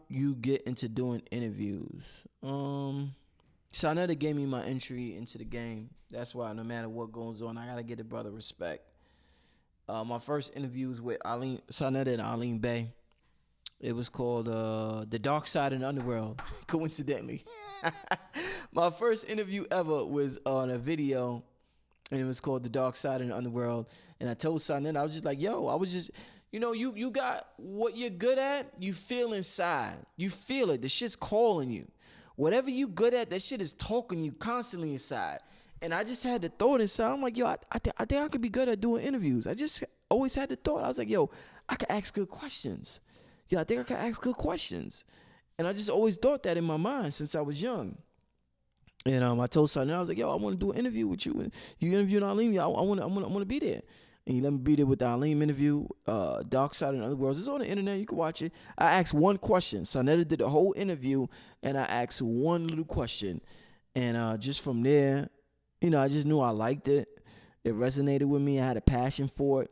you get into doing interviews? Sarnetta gave me my entry into the game. That's why no matter what goes on, I got to get the brother respect. My first interview was with Sarnetta and Aline Bay. It was called The Dark Side in the Underworld, coincidentally. My first interview ever was on a video, and it was called The Dark Side in the Underworld. And I told Sarnetta, I was just like, yo, I was just, you know, you got what you're good at, you feel inside. You feel it. The shit's calling you. Whatever you good at, that shit is talking you constantly inside. And I just had the thought inside. I'm like, yo, I think I could be good at doing interviews. I just always had the thought. I was like, yo, I could ask good questions. Yeah, I think I could ask good questions. And I just always thought that in my mind since I was young. And I told Sarnetta, I was like, yo, I want to do an interview with you. And you interviewing Arlene, I want to be there. and you let me be there with the Aleem interview, Dark Side and Other Worlds. It's on the internet. You can watch it. I asked one question. Sonetta did the whole interview, and I asked one little question. And just from there, I just knew I liked it. It resonated with me. I had a passion for it.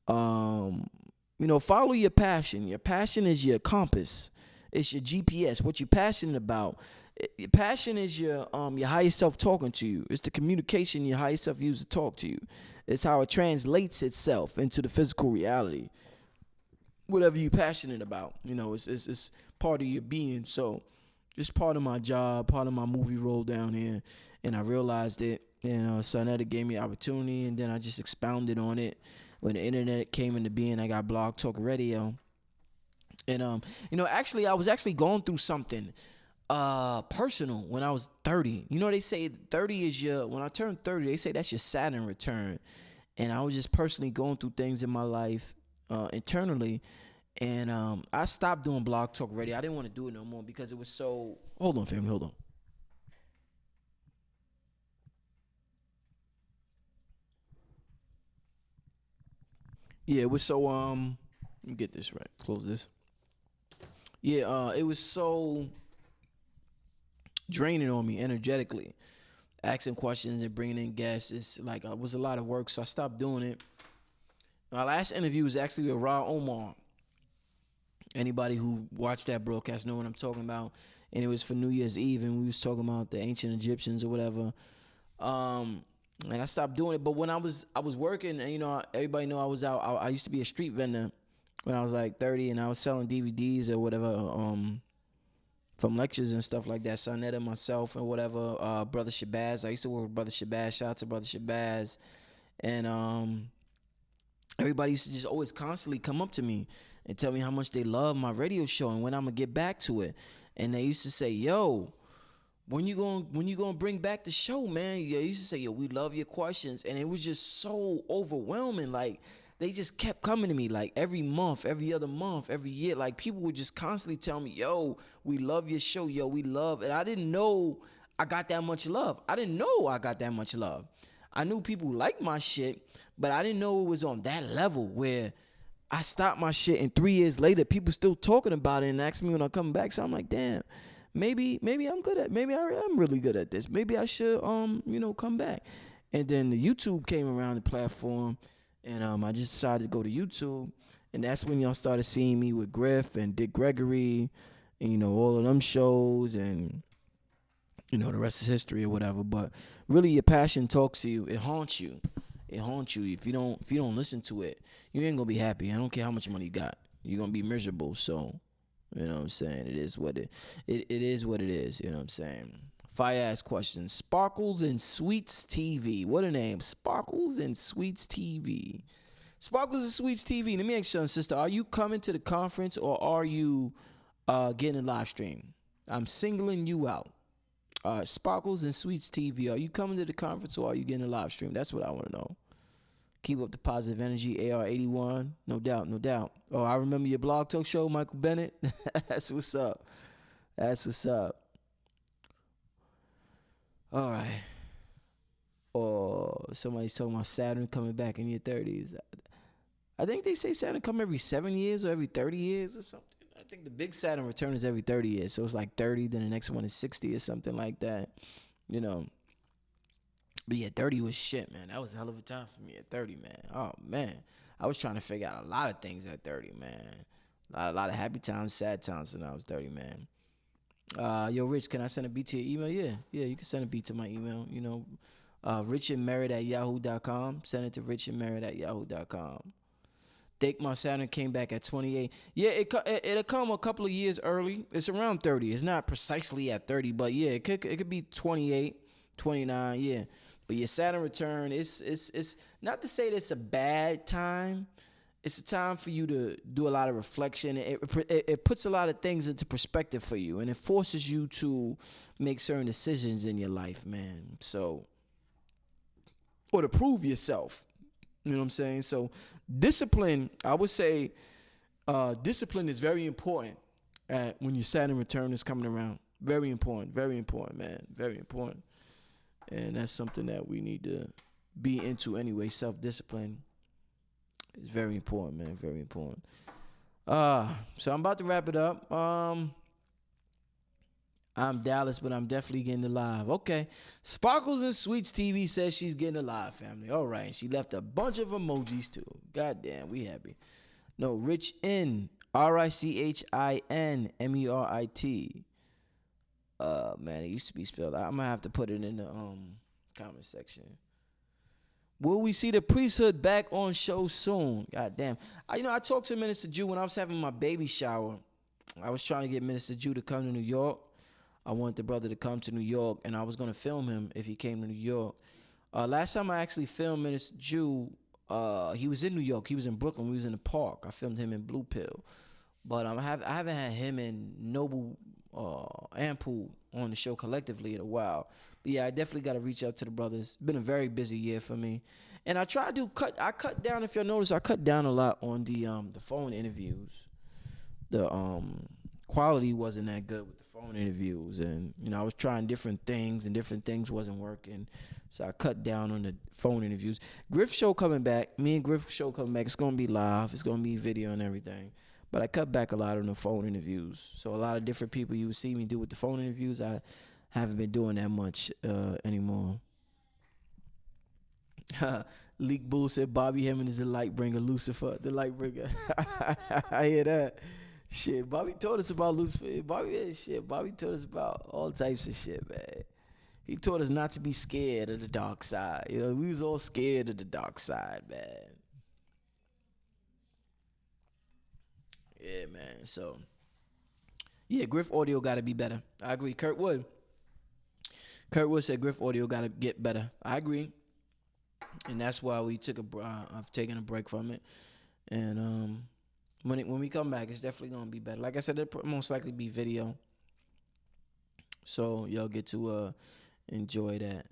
Follow your passion. Your passion is your compass. It's your GPS. What you're passionate about. Your passion is your higher self talking to you. It's the communication your higher self uses to talk to you. It's how it translates itself into the physical reality. Whatever you're passionate about, it's part of your being. So it's part of my job, part of my movie role down here, and I realized it. And Sonetta gave me opportunity, and then I just expounded on it. When the internet came into being, I got Blog Talk Radio. And actually, I was actually going through something personal when I was 30. They say 30 is when I turned 30, they say that's your Saturn return. And I was just personally going through things in my life internally. And I stopped doing Blog Talk Radio. I didn't want to do it no more because it was so... Hold on, family. Hold on. Yeah, it was so... Let me get this right. Close this. Yeah, it was so draining on me energetically. Asking questions and bringing in guests. It was a lot of work, so I stopped doing it. My last interview was actually with Ra Omar. Anybody who watched that broadcast know what I'm talking about. And it was for New Year's Eve, and we was talking about the ancient Egyptians or whatever. And I stopped doing it. But when I was working, and everybody know I was out. I used to be a street vendor when I was like 30, and I was selling DVDs or whatever from lectures and stuff like that. Sonetta, myself, and whatever. Brother Shabazz. I used to work with Brother Shabazz. Shout out to Brother Shabazz. And everybody used to just always constantly come up to me and tell me how much they love my radio show and when I'm gonna get back to it. And they used to say, "Yo, when you gonna bring back the show, man?" They used to say, "Yo, we love your questions," and it was just so overwhelming. Like they just kept coming to me, like every month, every other month, every year. Like people would just constantly tell me, "Yo, we love your show. Yo, we love," and I didn't know I got that much love. I didn't know I got that much love. I knew people liked my shit, but I didn't know it was on that level where I stopped my shit and 3 years later, people still talking about it and asking me when I'm coming back. So I'm like, damn, maybe I'm good at, maybe I am really good at this. Maybe I should, come back. And then the YouTube came around the platform, and I just decided to go to YouTube, and that's when y'all started seeing me with Griff and Dick Gregory, and all of them shows, and the rest is history or whatever. But really, your passion talks to you. It haunts you. It haunts you. If you don't listen to it, you ain't gonna be happy. I don't care how much money you got. You're gonna be miserable. So, you know what I'm saying? It is what it is what it is. You know what I'm saying? Fire ass questions. Sparkles and Sweets TV. What a name. Sparkles and Sweets TV. Sparkles and Sweets TV. Let me ask you, sister. Are you coming to the conference or are you getting a live stream? I'm singling you out. Sparkles and Sweets TV. Are you coming to the conference or are you getting a live stream? That's what I want to know. Keep up the positive energy. AR81. No doubt, no doubt. Oh, I remember your blog talk show, Michael Bennett. That's what's up. That's what's up. All right. Or somebody's talking about Saturn coming back in your 30s. I think they say Saturn come every 7 years or every 30 years or something. I think the big Saturn return is every 30 years. So it's like 30, then the next one is 60 or something like that. But yeah, 30 was shit, man. That was a hell of a time for me at 30, man. Oh, man. I was trying to figure out a lot of things at 30, man. A lot of happy times, sad times when I was 30, man. Yo, Rich, can I send a beat to your email? Yeah, you can send a beat to my email. richandmerritt@yahoo.com. Send it to richandmerritt@yahoo.com. Think my Saturn came back at 28. Yeah, it'll come a couple of years early. It's around 30. It's not precisely at 30, but yeah, it could be 28, 29, yeah. But your Saturn return, it's not to say that it's a bad time. It's a time for you to do a lot of reflection. It puts a lot of things into perspective for you, and it forces you to make certain decisions in your life, man. So, or to prove yourself. You know what I'm saying? So discipline, I would say discipline is very important when your Saturn return is coming around. Very important, man. Very important. And that's something that we need to be into anyway, self-discipline. It's very important, man. Very important. So I'm about to wrap it up. I'm Dallas, but I'm definitely getting alive. Okay. Sparkles and Sweets TV says she's getting alive, family. All right. She left a bunch of emojis too. Goddamn, we happy. No, Rich N. RICHINMERIT. Man, it used to be spelled. I'm gonna have to put it in the comment section. Will we see the priesthood back on show soon? God damn. I talked to Minister Jew when I was having my baby shower. I was trying to get Minister Jew to come to New York. I wanted the brother to come to New York, and I was going to film him if he came to New York. Last time I actually filmed Minister Jew, he was in New York. He was in Brooklyn. We was in the park. I filmed him in Blue Pill. But I haven't had him and Noble Ampoule on the show collectively in a while. But yeah, I definitely got to reach out to the brothers. It's been a very busy year for me. And I try to cut down, if you'll notice, I cut down a lot on the phone interviews. The quality wasn't that good with the phone interviews, and I was trying different things and different things wasn't working, so I cut down on the phone interviews. Griff show coming back. Me and Griff show coming back. It's gonna be live. It's gonna be video and everything. But I cut back a lot on the phone interviews. So a lot of different people you would see me do with the phone interviews, I haven't been doing that much anymore. Leak Bull said Bobby Hemmitt is the light bringer, Lucifer, the light bringer. I hear that. Shit, Bobby taught us about Lucifer. Bobby taught us about all types of shit, man. He taught us not to be scared of the dark side. We was all scared of the dark side, man. Yeah, man. So, yeah, Griff audio got to be better. I agree. Kurt Wood said Griff audio got to get better. I agree. And that's why I've taken a break from it. And when we come back, it's definitely going to be better. Like I said, it'll most likely be video. So y'all get to enjoy that.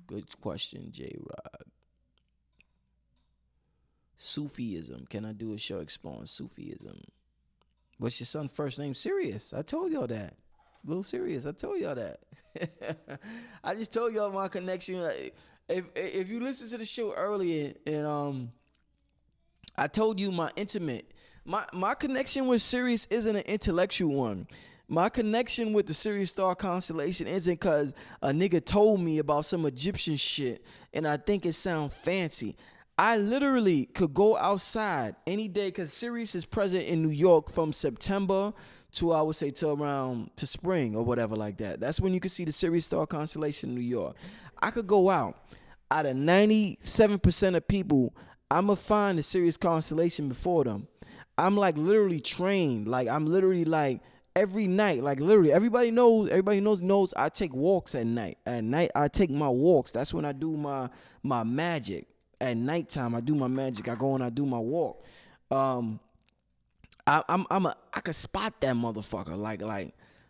Good question, J-Rod. Sufism. Can I do a show exploring Sufism? What's your son's first name? Sirius. I told y'all that. Little Sirius. I told y'all that. I just told y'all my connection. If you listen to the show earlier, and I told you my connection with Sirius isn't an intellectual one. My connection with the Sirius star constellation isn't because a nigga told me about some Egyptian shit and I think it sound fancy. I literally could go outside any day because Sirius is present in New York from September to, I would say, to spring or whatever like that. That's when you can see the Sirius star constellation in New York. I could go out. Out of 97% of people, I'm going to find the Sirius constellation before them. I'm like literally trained. Like I'm literally like every night, like literally everybody knows I take walks at night. At night, I take my walks. That's when I do my magic. At nighttime, I do my magic. I go and I do my walk. I could spot that motherfucker.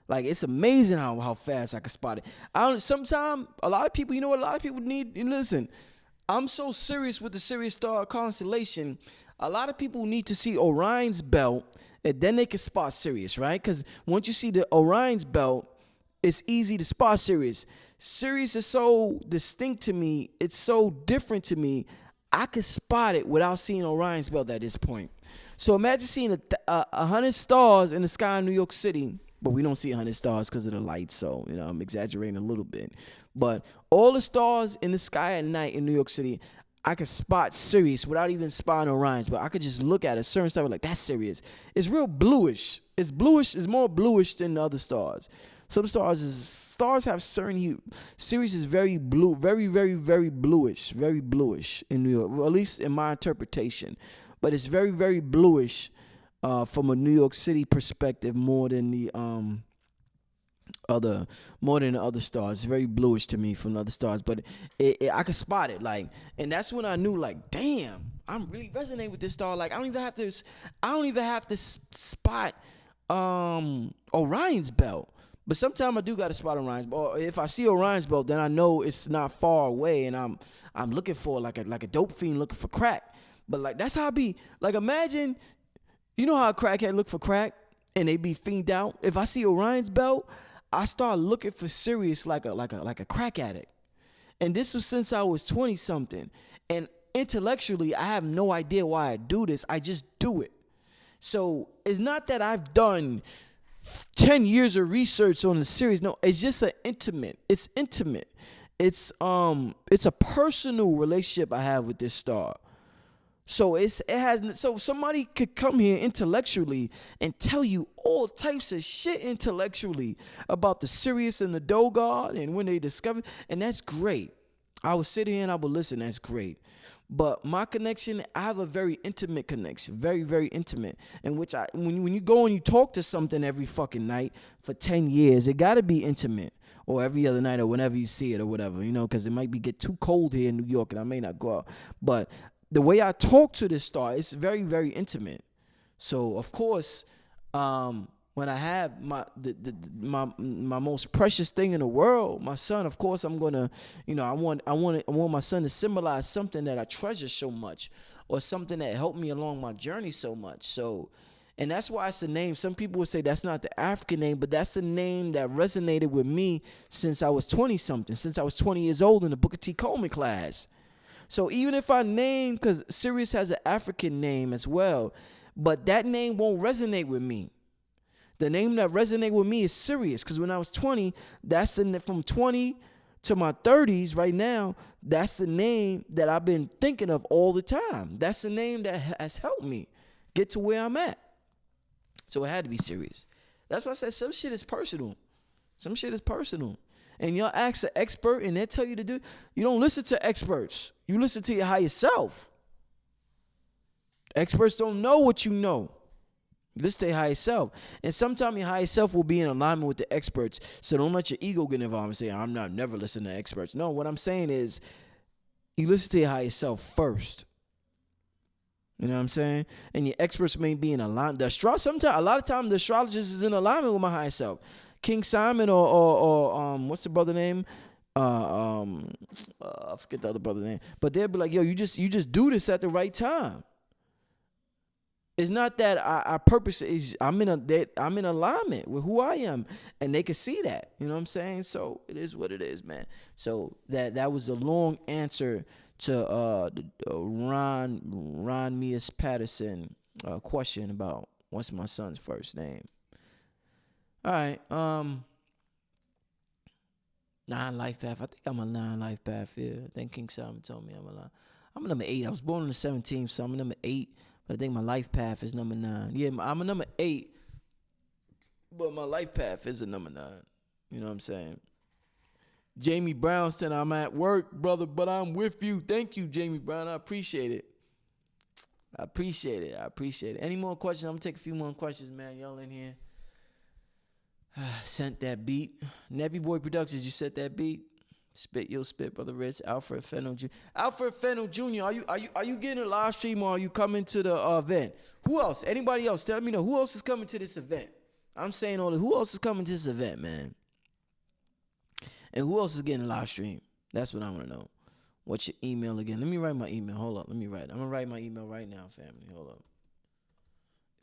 Like it's amazing how fast I can spot it. Sometimes a lot of people, what a lot of people need. Listen, I'm so serious with the Sirius star constellation. A lot of people need to see Orion's belt, and then they can spot Sirius, right? Because once you see the Orion's belt, it's easy to spot Sirius. Sirius is so distinct to me. It's so different to me. I could spot it without seeing Orion's belt at this point. So imagine seeing 100 stars in the sky in New York City, but we don't see 100 stars because of the lights. So, I'm exaggerating a little bit. But all the stars in the sky at night in New York City, I could spot Sirius without even spotting Orion's belt. I could just look at a certain star like, that's Sirius. It's real bluish. It's bluish. It's more bluish than the other stars. Some stars have certain hue. Sirius is very blue, very, very, very bluish in New York, or at least in my interpretation. But it's very, very bluish from a New York City perspective more than the other stars. It's very bluish to me from the other stars, but I could spot it, and that's when I knew, damn, I'm really resonating with this star. I don't even have to spot Orion's belt. But sometimes I do got to spot Orion's belt. Or if I see Orion's belt, then I know it's not far away, and I'm looking for like a dope fiend looking for crack. But that's how I be. Imagine, how a crackhead look for crack and they be fiended out. If I see Orion's belt, I start looking for Sirius like a crack addict. And this was since I was 20 something, and intellectually, I have no idea why I do this. I just do it. So it's not that I've done 10 years of research on the series. No, it's just it's intimate. It's a personal relationship I have with this star. So so somebody could come here intellectually and tell you all types of shit intellectually about the Sirius and the Doe God and when they discovered, and that's great. I would sit here and I would listen. That's great. But my connection, I have a very intimate connection, very, very intimate, in which when you go and you talk to something every fucking night for 10 years, it got to be intimate, or every other night or whenever you see it or whatever, because it might get too cold here in New York and I may not go out. But the way I talk to this star, it's very, very intimate. So of course, when I have my most precious thing in the world, my son, of course I'm gonna, I want my son to symbolize something that I treasure so much, or something that helped me along my journey so much. So, and that's why it's the name. Some people would say that's not the African name, but that's the name that resonated with me since I was 20 something, since I was 20 years old in the Booker T. Coleman class. So even if I name, because Sirius has an African name as well, but that name won't resonate with me. The name that resonates with me is Sirius, because when I was 20, from 20 to my 30s right now, that's the name that I've been thinking of all the time. That's the name that has helped me get to where I'm at. So it had to be Sirius. That's why I said some shit is personal. Some shit is personal. And y'all ask an expert and they tell you to do. You don't listen to experts. You listen to your higher self. Experts don't know what you know. You listen to your higher self. And sometimes your higher self will be in alignment with the experts. So don't let your ego get involved and say, I'm not never listening to experts. No, what I'm saying is you listen to your higher self first. You know what I'm saying? And your experts may be in alignment. A lot of times the astrologist is in alignment with my higher self. King Simon or what's the brother name? I forget the other brother name. But they'll be like, yo, you just do this at the right time. It's not that I purpose is I'm in alignment with who I am, and they can see that. You know what I'm saying? So it is what it is, man. So that was a long answer to the Ron Mias Patterson question about what's my son's first name. All right, 9 life path. I think I'm a 9 life path here. I think King Simon told me I'm a number 8. I was born on the 17th, so I'm a number 8. But I think my life path is number 9. Yeah, I'm a number 8, but my life path is a number 9. You know what I'm saying? Jamie Brownston, I'm at work, brother, but I'm with you. Thank you, Jamie Brown. I appreciate it. I appreciate it. Any more questions? I'm going to take a few more questions, man. Y'all in here. Sent that beat. Nappy Boy Productions, you set that beat. Spit, you'll spit, brother Rich. Alfred Fennell Jr. Alfred Fennell Jr. Are you getting a live stream, or are you coming to the event? Who else? Anybody else? Tell me know who else is coming to this event. I'm saying who else is coming to this event, man? And who else is getting a live stream? That's what I want to know. What's your email again? Let me write my email. Hold up. Let me write. I'm gonna write my email right now, family. Hold up.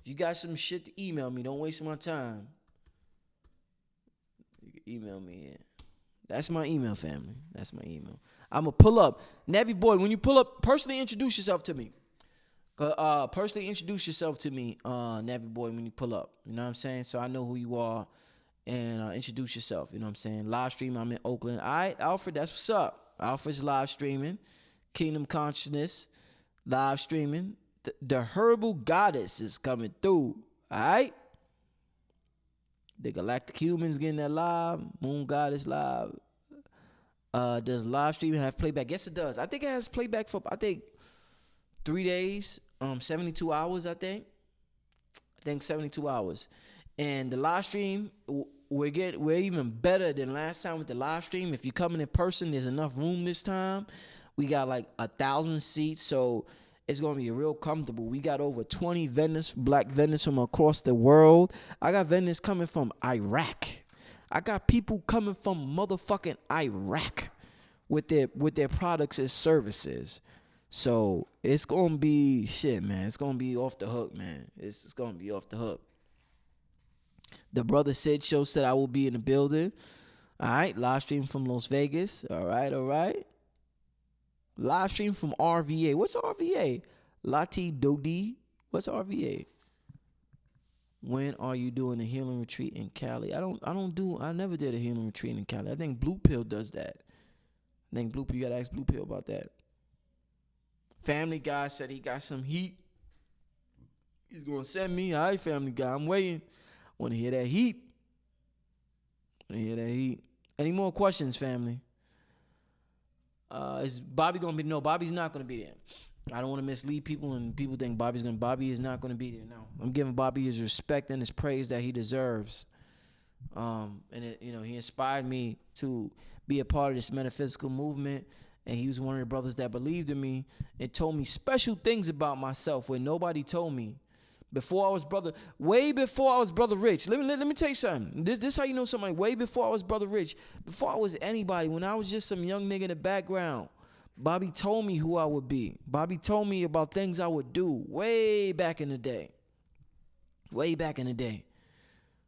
If you got some shit to email me, don't waste my time. You can email me in. That's my email, family. That's my email. I'm going to pull up. Nappy Boy, when you pull up, personally introduce yourself to me. Personally introduce yourself to me, Nappy Boy, when you pull up. You know what I'm saying? So I know who you are. And introduce yourself. You know what I'm saying? Live stream, I'm in Oakland. All right, Alfred, that's what's up. Alfred's live streaming. Kingdom Consciousness, live streaming. The Herbal Goddess is coming through. All right? The Galactic Humans getting that live. Moon Goddess live. Does live streaming have playback? Yes, it does. I think it has playback for 3 days, 72 hours. I think 72 hours. And the live stream, we're even better than last time with the live stream. If you're coming in person, there's enough room this time. We got like 1,000 seats, so it's going to be real comfortable. We got over 20 vendors, black vendors from across the world. I got vendors coming from Iraq. I got people coming from motherfucking Iraq with their products and services. So it's going to be shit, man. It's going to be off the hook, man. It's going to be off the hook. The Brother Sid Show said I will be in the building. All right, live stream from Las Vegas. All right. Live stream from RVA. What's RVA? Lati Dodi. What's RVA? When are you doing a healing retreat in Cali? I never did a healing retreat in Cali. I think Blue Pill does that. I think Blue Pill, you gotta ask Blue Pill about that. Family Guy said he got some heat. He's gonna send me. All right, Family Guy, I'm waiting. Wanna hear that heat? Any more questions, family? Is Bobby gonna be? No, Bobby's not gonna be there. I don't want to mislead people, and people think Bobby is not gonna be there. No, I'm giving Bobby his respect and his praise that he deserves. He inspired me to be a part of this metaphysical movement, and he was one of the brothers that believed in me and told me special things about myself where nobody told me. Way before I was Brother Rich. Let me tell you something. This how you know somebody. Way before I was Brother Rich, before I was anybody, when I was just some young nigga in the background, Bobby told me who I would be. Bobby told me about things I would do way back in the day.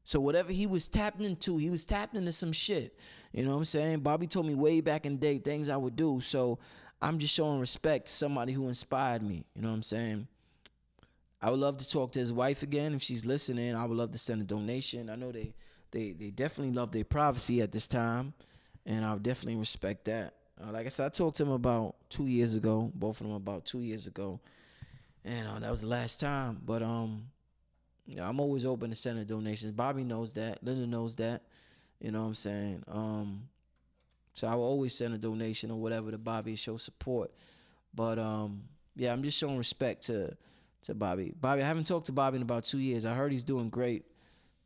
So whatever he was tapped into some shit. You know what I'm saying? Bobby told me way back in the day things I would do. So I'm just showing respect to somebody who inspired me. You know what I'm saying? I would love to talk to his wife again. If she's listening, I would love to send a donation. I know they definitely love their privacy at this time, and I would definitely respect that. Like I said, I talked to him about 2 years ago, both of them about 2 years ago, and that was the last time. But I'm always open to sending donations. Bobby knows that. Linda knows that. You know what I'm saying? So I will always send a donation or whatever to Bobby to show support. But yeah, I'm just showing respect to Bobby. I haven't talked to Bobby in about 2 years. I heard he's doing great.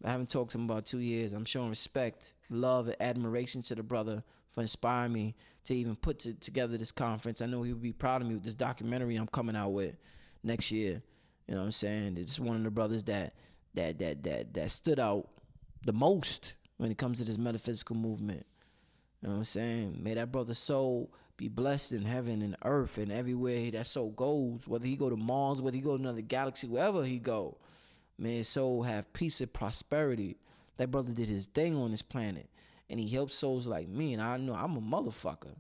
I haven't talked to him about 2 years. I'm showing respect, love, and admiration to the brother for inspiring me to even put together this conference. I know he would be proud of me with this documentary I'm coming out with next year. You know what I'm saying? It's one of the brothers that stood out the most when it comes to this metaphysical movement. You know what I'm saying? May that brother's soul be blessed in heaven and earth and everywhere that soul goes, whether he go to Mars, whether he go to another galaxy, wherever he go. May his soul have peace and prosperity. That brother did his thing on this planet, and he helped souls like me, and I know I'm a motherfucker.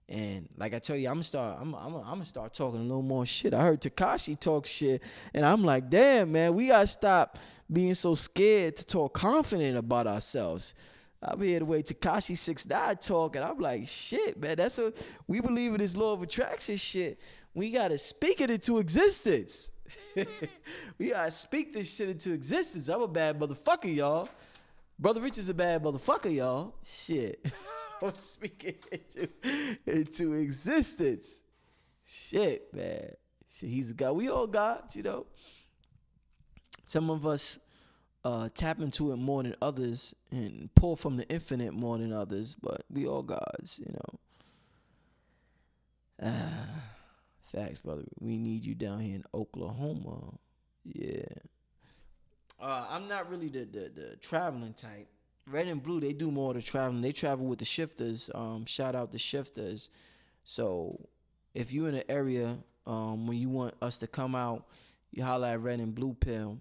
And like I tell you, I'm gonna start talking a little more shit. I heard Tekashi talk shit, and I'm like, damn, man, we gotta stop being so scared to talk confident about ourselves. I'm here the way Tekashi 6ix9ine talk, and I'm like, shit, man, that's what we believe in, this law of attraction shit. We gotta speak it into existence. We gotta speak this shit into existence. I'm a bad motherfucker, y'all. Brother Rich is a bad motherfucker, y'all. Shit. I'm speaking into existence. Shit, man. Shit, he's a God. We all gods, you know. Some of us tap into it more than others and pull from the infinite more than others, but we all gods, you know. Facts, brother. We need you down here in Oklahoma. Yeah. I'm not really the traveling type. Red and Blue, they do more of the traveling. They travel with the shifters. Shout out the shifters. So if you're in an area when you want us to come out, you holler at Red and Blue Pill,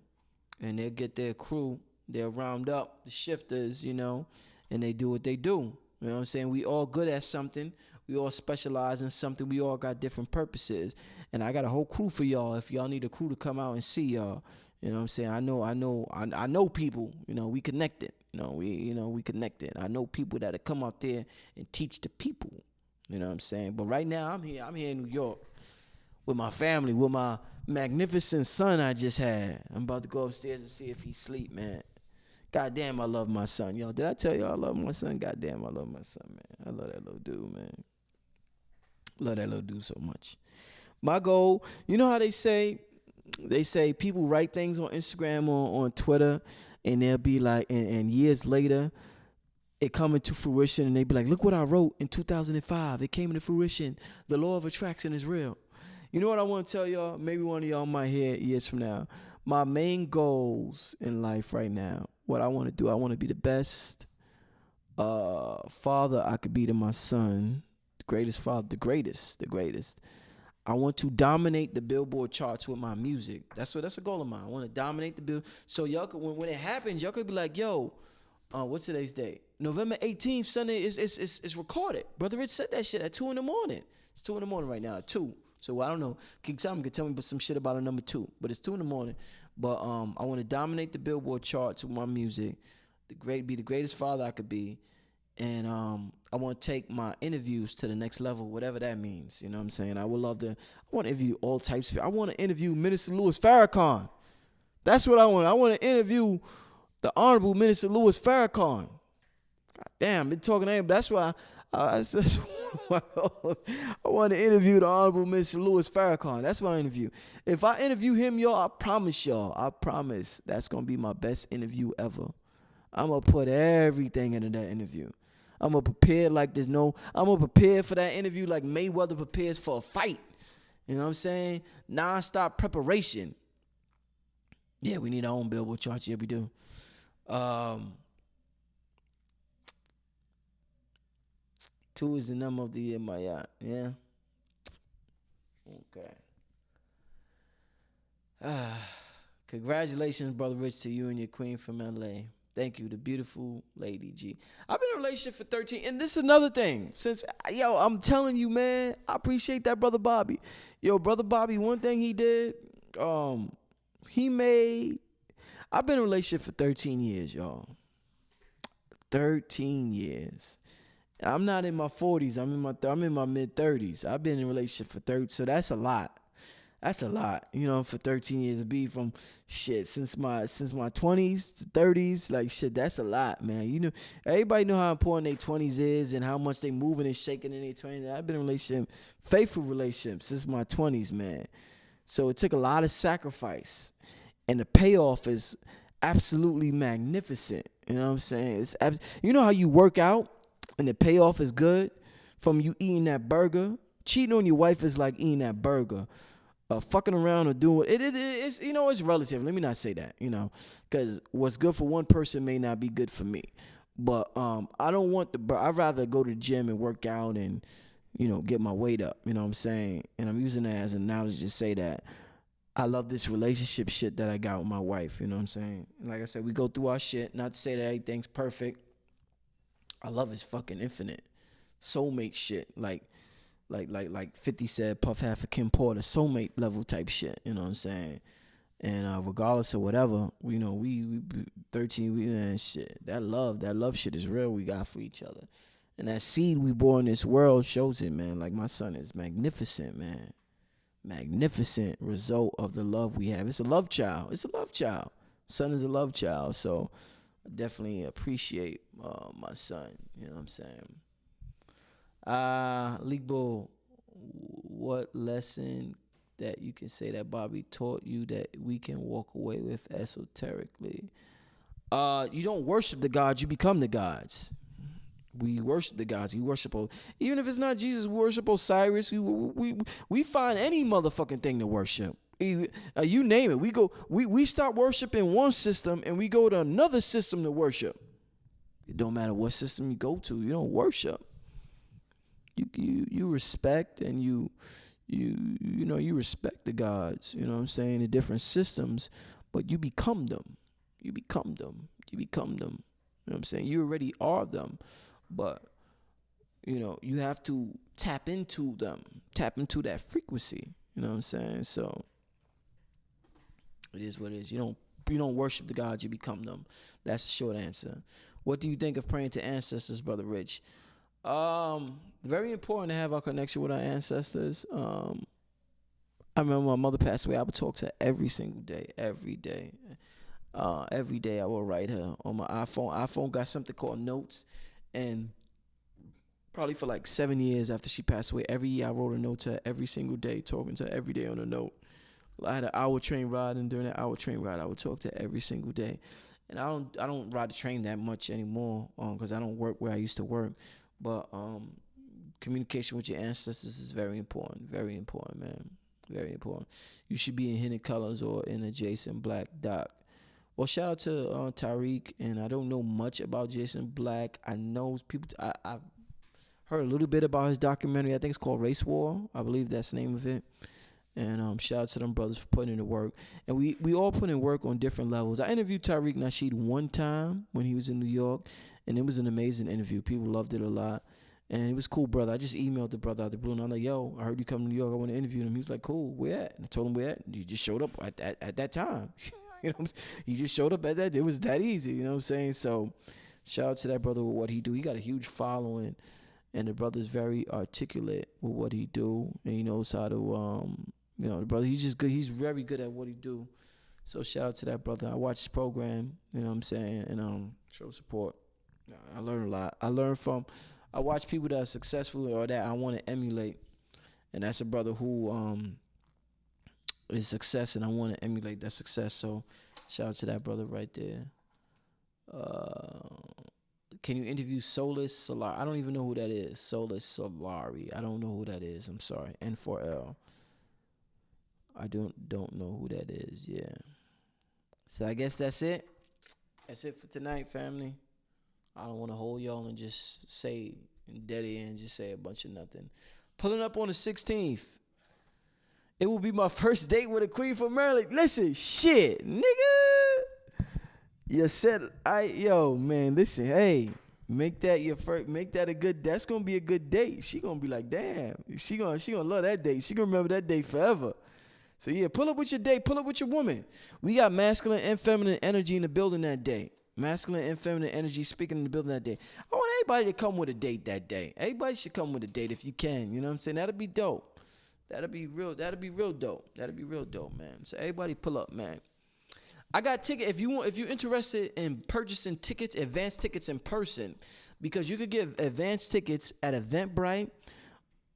and they'll get their crew. They'll round up the shifters, you know, and they do what they do. You know what I'm saying? We all good at something. We all specialize in something. We all got different purposes. And I got a whole crew for y'all if y'all need a crew to come out and see y'all. You know what I'm saying? I know people, you know, we connected. We connected. I know people that'll come out there and teach the people. You know what I'm saying? But right now I'm here in New York with my family, with my magnificent son I just had. I'm about to go upstairs and see if he's asleep, man. Goddamn, I love my son, yo. Did I tell you I love my son? Goddamn, I love my son, man. I love that little dude, man. Love that little dude so much. My goal, you know how they say people write things on Instagram or on Twitter, and they'll be like, and years later, it come into fruition, and they be like, look what I wrote in 2005. It came into fruition. The law of attraction is real. You know what I want to tell y'all? Maybe one of y'all might hear it years from now. My main goals in life right now, what I want to do, I want to be the best father I could be to my son. The greatest father, the greatest. I want to dominate the Billboard charts with my music. That's a goal of mine. I want to dominate the bill. So y'all could, when it happens, y'all could be like, yo, what's today's date? November 18th, Sunday is recorded. Brother Rich said that shit at 2 in the morning. It's 2 in the morning right now, 2. So I don't know. King Simon could tell me some shit about a number 2, but it's 2 in the morning. But I want to dominate the Billboard charts with my music, be the greatest father I could be, and I want to take my interviews to the next level, whatever that means. You know what I'm saying? I want to interview all types of people. I want to interview Minister Louis Farrakhan. That's what I want. I want to interview the Honorable Minister Louis Farrakhan. God damn, I've been talking to him. That's why I want to interview the Honorable Minister Louis Farrakhan. That's my interview. If I interview him, y'all, I promise that's going to be my best interview ever. I'm going to put everything into that interview. I'm going to prepare I'm going to prepare for that interview like Mayweather prepares for a fight. You know what I'm saying? Non-stop preparation. Yeah, we need our own Billboard charts. Yeah, we do. 2 is the number of the year, my yacht. Yeah. Okay. Congratulations, Brother Rich, to you and your queen from LA. Thank you, the beautiful Lady G. I've been in a relationship for 13, and this is another thing. I'm telling you, man, I appreciate that, Brother Bobby. Brother Bobby, one thing he did, I've been in a relationship for 13 years, y'all. 13 years. I'm not in my 40s. I'm in my mid 30s. I've been in a relationship for 30, so that's a lot. That's a lot, for 13 years to be from shit since my 20s to 30s. Like shit, that's a lot, man. Everybody know how important their 20s is and how much they moving and shaking in their 20s. I've been in a relationship, faithful relationship since my 20s, man. So it took a lot of sacrifice, and the payoff is absolutely magnificent. You know what I'm saying? You know how you work out and the payoff is good from you eating that burger? Cheating on your wife is like eating that burger. Fucking around or doing it's it's relative. Let me not say that, because what's good for one person may not be good for me. But I don't want I'd rather go to the gym and work out and get my weight up. You know what I'm saying? And I'm using that as an analogy to say that I love this relationship shit that I got with my wife. You know what I'm saying? Like I said, we go through our shit. Not to say that everything's perfect. I love his fucking infinite soulmate shit. Like 50 said, Puff had for Kim Porter, soulmate level type shit. You know what I'm saying? And regardless of whatever, we 13, and shit. That love shit is real. We got for each other, and that seed we bore in this world shows it, man. Like my son is magnificent, man. Magnificent result of the love we have. It's a love child. Son is a love child. So I definitely appreciate my son. You know what I'm saying? League Bull, what lesson that you can say that Bobby taught you that we can walk away with esoterically? You don't worship the gods, you become the gods. We worship the gods. We worship, even if it's not Jesus, we worship Osiris. We find any motherfucking thing to worship. You name it. We start worshiping one system and we go to another system to worship. It don't matter what system you go to, you don't worship. You respect and you respect the gods, you know what I'm saying, the different systems, but you become them. You know what I'm saying? You already are them, but you have to tap into them, tap into that frequency, you know what I'm saying? So it is what it is. You don't worship the gods, you become them. That's the short answer. What do you think of praying to ancestors, Brother Rich? Very important to have our connection with our ancestors. I remember my mother passed away. I would talk to her every single day, every day. Every day I will write her on my iPhone. iPhone got something called Notes, and probably for like 7 years after she passed away, every year I wrote a note to her every single day, talking to her every day on a note. I had an hour train ride, and during that hour train ride, I would talk to her every single day. And I don't ride the train that much anymore, because I don't work where I used to work. But communication with your ancestors is very important, man. Very important. You should be in Hidden Colors or in a Jason Black doc. Well, shout out to Tariq, and I don't know much about Jason Black. I know people. I've heard a little bit about his documentary. I think it's called Race War. I believe that's the name of it. And shout out to them brothers for putting in the work. And we all put in work on different levels. I interviewed Tariq Nasheed one time when he was in New York, and it was an amazing interview. People loved it a lot. And it was cool, brother. I just emailed the brother out the blue, and I'm like, yo, I heard you come to New York. I want to interview him. He was like, cool, where at? And I told him where at. You just showed up at that time. You know what I'm saying? He just showed up at that. It was that easy, you know what I'm saying? So shout out to that brother with what he do. He got a huge following, and the brother's very articulate with what he do, and he knows how to, the brother, he's just good. He's very good at what he do. So shout out to that brother. I watched his program, you know what I'm saying, and show support. I learned a lot. I watch people that are successful or that I want to emulate, and that's a brother who is success, and I want to emulate that success. So shout out to that brother right there. Can you interview Solus Solari? I don't even know who that is. Solus Solari. I don't know who that is. I'm sorry. N4L. I don't know who that is. Yeah. So I guess that's it. That's it for tonight, family. I don't want to hold y'all and just say and dead end, just say a bunch of nothing. Pulling up on the 16th. It will be my first date with a queen from Maryland. Listen, shit, nigga. You said man, listen, hey, make that your first, make that a good, that's gonna be a good date. She gonna be like, damn, she gonna love that date. She gonna remember that date forever. So yeah, pull up with your date, pull up with your woman. We got masculine and feminine energy in the building that day. Masculine and feminine energy speaking in the building that day. I want everybody to come with a date that day. Everybody should come with a date if you can. You know what I'm saying? That'll be dope. That'll be real dope. That'll be real dope, man. So everybody pull up, man. I got tickets. If you're interested in purchasing tickets, advanced tickets in person, because you could get advanced tickets at Eventbrite.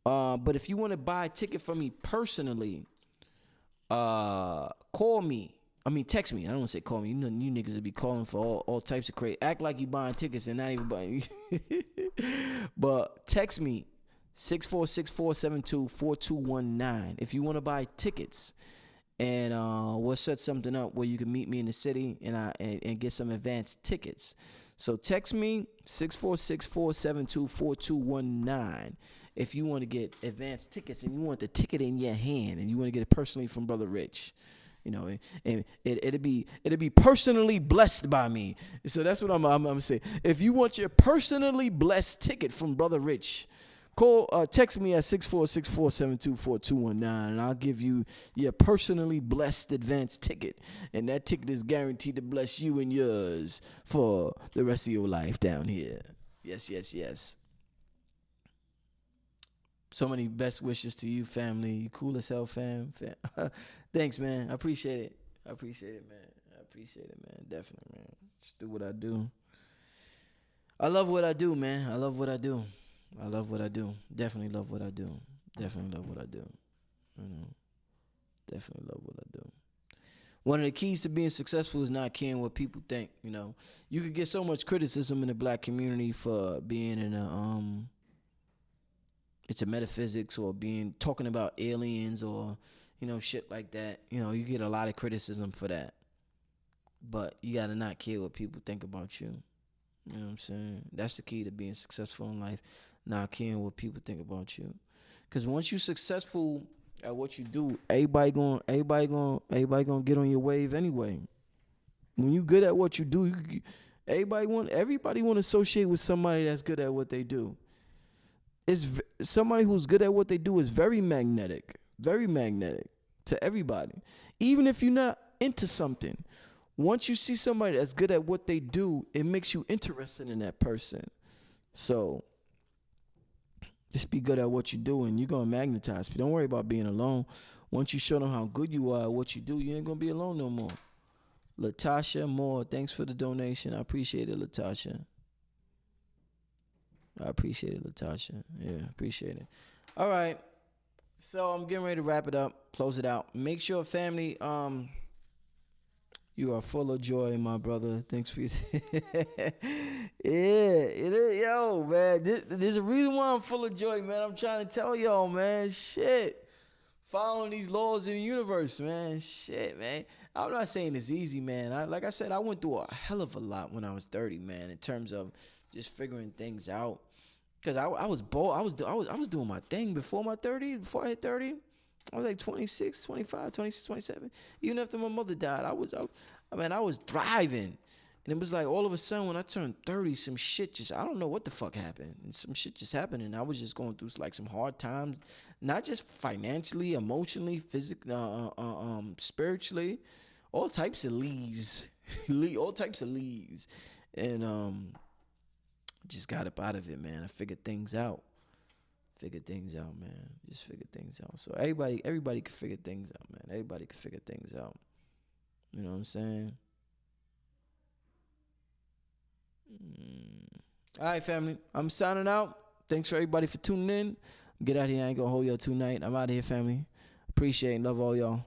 But if you want to buy a ticket from me personally, call me. Text me. I don't want to say call me. You know, you niggas will be calling for all types of crazy. Act like you buying tickets and not even buying. But text me, 646-472-4219. If you want to buy tickets, and we'll set something up where you can meet me in the city and get some advanced tickets. So text me, 646-472-4219. If you want to get advanced tickets and you want the ticket in your hand and you want to get it personally from Brother Rich. You know, and it'll be personally blessed by me. So that's what I'm gonna say. If you want your personally blessed ticket from Brother Rich, text me at 646-472-4219, and I'll give you your personally blessed advanced ticket. And that ticket is guaranteed to bless you and yours for the rest of your life down here. Yes. So many best wishes to you, family. You cool as hell, fam. Thanks, man. I appreciate it. Man. Definitely, man. Just do what I do. I love what I do, man. Definitely love what I do. You know, definitely love what I do. One of the keys to being successful is not caring what people think. You know, you could get so much criticism in the black community for being in it's a metaphysics or talking about aliens or, you know, shit like that. You know, you get a lot of criticism for that. But you got to not care what people think about you. You know what I'm saying? That's the key to being successful in life, not caring what people think about you. Because once you're successful at what you do, everybody gonna get on your wave anyway. When you good at what you do, everybody want to associate with somebody that's good at what they do. Somebody who's good at what they do is very magnetic to everybody. Even if you're not into something, once you see somebody that's good at what they do, it makes you interested in that person. So just be good at what you do and you're going to magnetize. Don't worry about being alone. Once you show them how good you are at what you do, you ain't going to be alone no more. Latasha Moore, thanks for the donation. I appreciate it, Latasha. I appreciate it, Latasha. Yeah, appreciate it. All right. So I'm getting ready to wrap it up, close it out. Make sure, family, you are full of joy, my brother. Thanks for your yeah, it is. Yo, man, there's a reason why I'm full of joy, man. I'm trying to tell y'all, man. Shit. Following these laws in the universe, man. Shit, man. I'm not saying it's easy, man. Like I said, I went through a hell of a lot when I was 30, man, in terms of just figuring things out. Cause I was bold. I was doing my thing before I hit 30. I was like 26, 25, 26, 27. Even after my mother died, I was thriving. And it was like all of a sudden when I turned 30, some shit just, I don't know what the fuck happened. And some shit just happened. And I was just going through like some hard times, not just financially, emotionally, physically, spiritually, all types of lees, all types of lees. And just got up out of it, man. I figured things out. Man. Just figured things out. So everybody can figure things out, man. Everybody can figure things out. You know what I'm saying? All right, family. I'm signing out. Thanks for everybody for tuning in. Get out of here. I ain't gonna hold y'all tonight. I'm out of here, family. Appreciate and love all y'all.